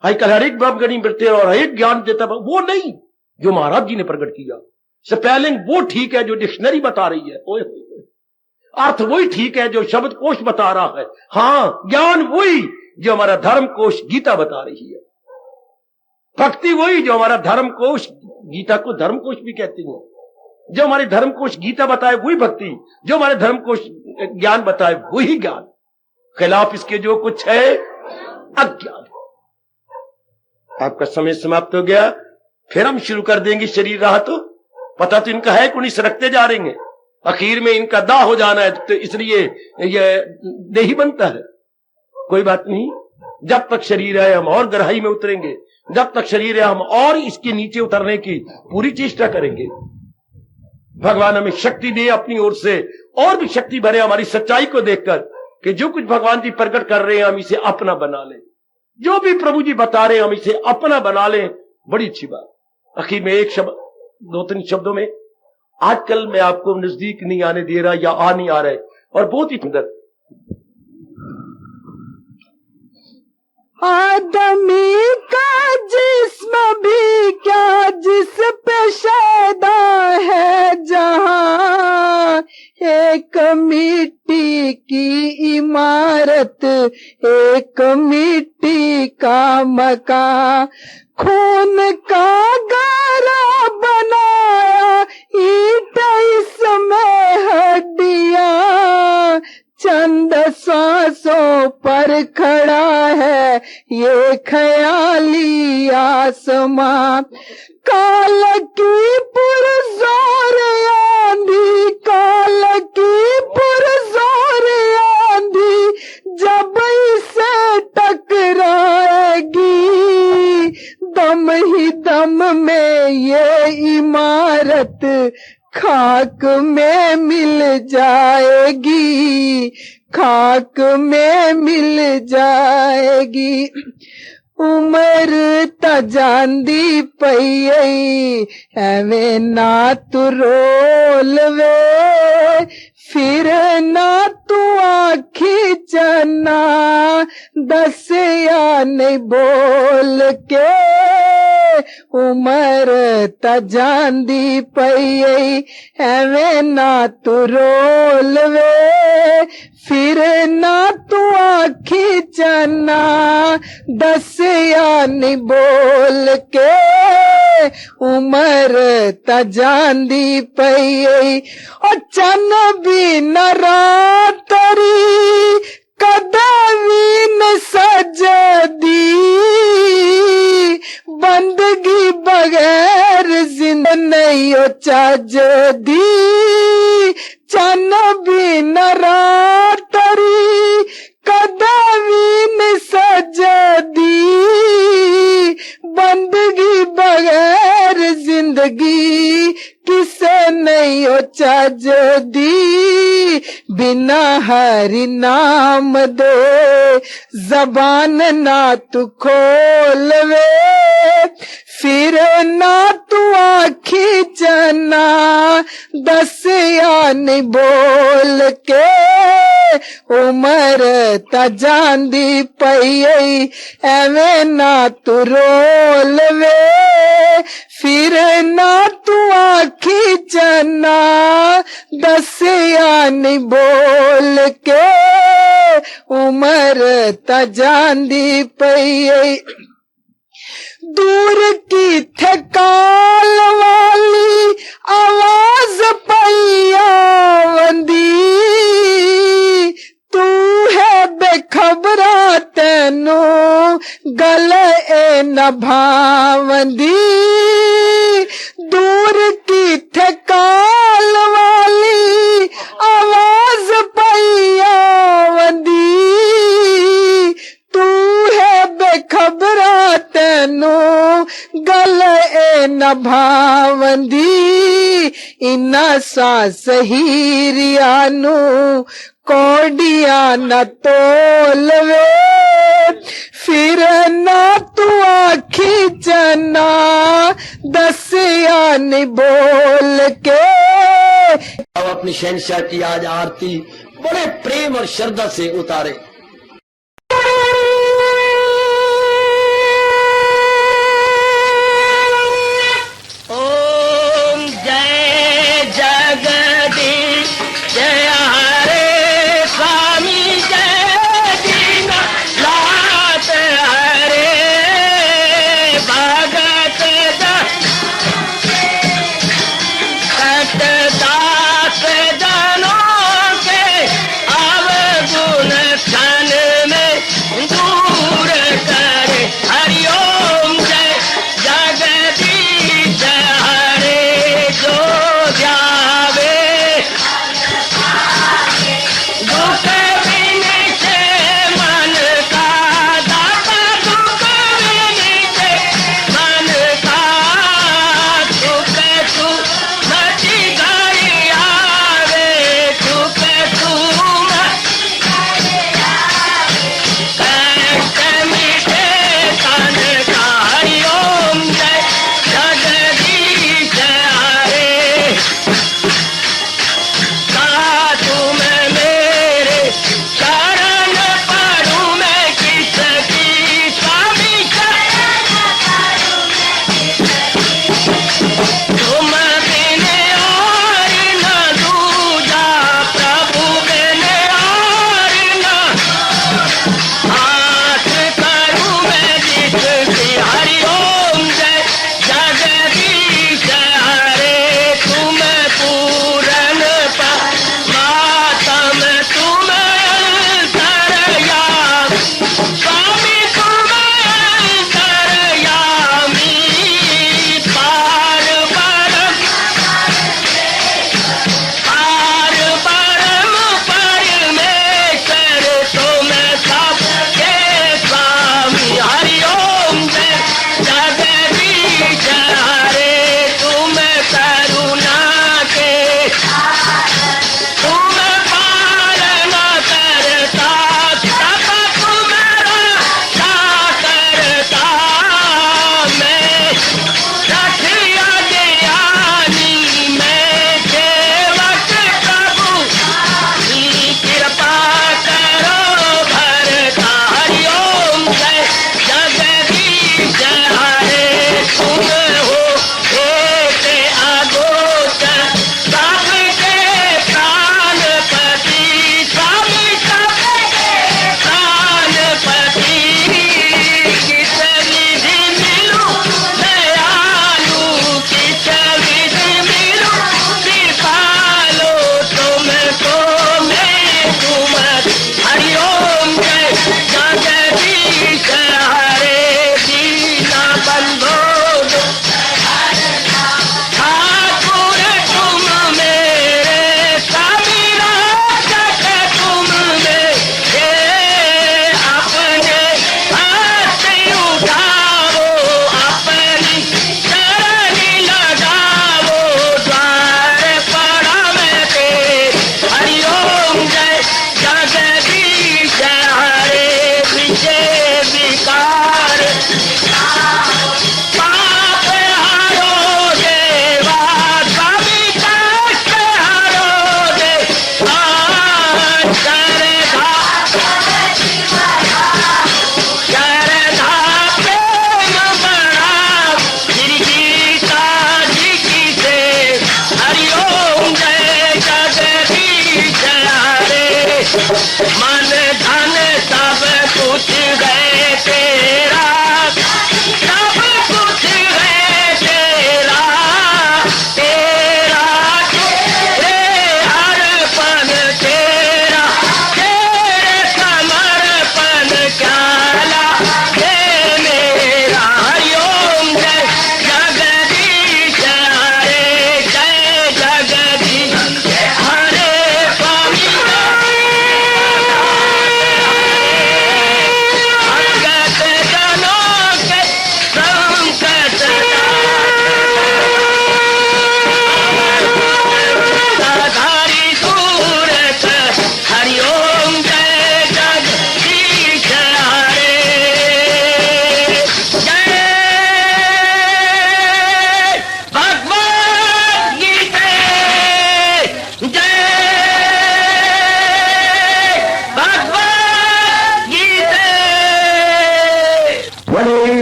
आजकल हर एक ब्रह्मगणी मिलते और हर एक ज्ञान देता, वो नहीं जो महाराज जी ने प्रकट किया। स्पेलिंग वो ठीक है जो डिक्शनरी बता रही है, ओए अर्थ वही ठीक है जो शब्द कोश बता रहा है, हां ज्ञान वही जो हमारा धर्म कोश गीता बता रही है, भक्ति वही जो हमारा धर्म कोश, गीता को धर्म कोश भी कहते हैं, जो हमारे धर्म कोश गीता बताए वही भक्ति, जो हमारे धर्म कोश ज्ञान बताए वही ज्ञान, खिलाफ इसके जो कुछ है अज्ञान। आपका समय समाप्त हो गया, फिर हम शुरू कर देंगे शरीर रहा तो पता तो इनका है, कुछ सरकते जा रहे हैं, आखिर में इनका दाह हो जाना है, तो इसलिए ये देही बनता है। कोई बात नहीं, जब तक शरीर है हम और गहराई में उतरेंगे, जब तक शरीर है हम और इसके नीचे उतरने की पूरी चेष्टा करेंगे। भगवान हमें शक्ति दे अपनी ओर से, और भी शक्ति भरे हमारी सच्चाई को देखकर कि जो कुछ भगवान जी प्रकट कर रहे हैं हम इसे अपना बना लें, जो भी प्रभु जी बता रहे हैं हम इसे अपना बना लें। बड़ी अच्छी बात। आखिर में एक शब्द, दो तीन शब्दों में, आजकल मैं आपको नजदीक नहीं आने दे रहा या आ नहीं आ रहा है, और बहुत ही सुंदर, आदमी का जिस्म भी क्या जिस पे शैदा है जहां, एक मिट्टी की इमारत एक मिट्टी का मकान, खून का गारा बनाया ईंट इसमें हड्डियां, चंद सांसों पर खड़ा है ये ख्याली आसमां, काल की पुरजोर आंधी, काल की पुरजोर आंधी जब इसे टकराएगी, दम ही दम में ये इमारत खाक में मिल जाएगी, खाक में मिल जाएगी। उम्र तजांदी पई एवें ना तू रोल वे, फिर ना तू आखी चना दस या नहीं बोल के, उमर तजांदी पई एवें ना तू रोल वे, फिर ना तू आखी चना दस या नहीं बोल के, उमर तजांदी पई और चन भी न रातरी कदवी न सजदी, बंदगी बगैर जिंद नहीं हो चजदी, चन भी न रातरी कदवी न सजदी, बंदगी बगैर जिंदगी किसे नहीं हो चजदी, बिना हरि नाम दे जबान ना तू खोलवे, फिर ना तू आखी चना दस या नहीं बोल के, उमर तजांदी पई एवें ना तू रोलवे, फिर ना तू आखी चना दस या नहीं बोल के, उमर तजांदी पई। दूर की थकाल वाली आवाज पैया वंदी, तू है बेखबरा तेनू गल ए न भावंदी, दूर की थे काल वाली आवाज पैया वंदी तू है बेखबरा तेनू गल ए न भावंदी इना सास हीरियानू कोडिया न तोलवे फिर ना तू आखी चना दसिया नि बोल के। अब अपनी शहंशाह की आज आरती बड़े प्रेम और श्रद्धा से उतारे। ओम जय जगदीश जय हरे स्वामी जय दीना लात हरे भगत दास जनों के अवगुण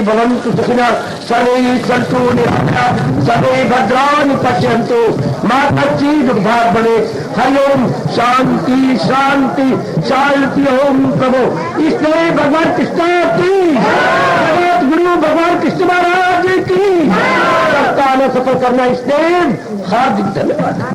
भवन्तु सुखिनः सर्वे सन्तु निरामयाः सर्वे भद्राणि पश्यन्तु मा कश्चित् दुर्भाग् भवेत्। हरि ओम शांति शांति शांति। ओम प्रभु इसलिए भगवान कृष्ण की जगत गुरु भगवान कृष्ण महाराज की सप्ताह सफल करना इसलिए हार्दिक धन्यवाद।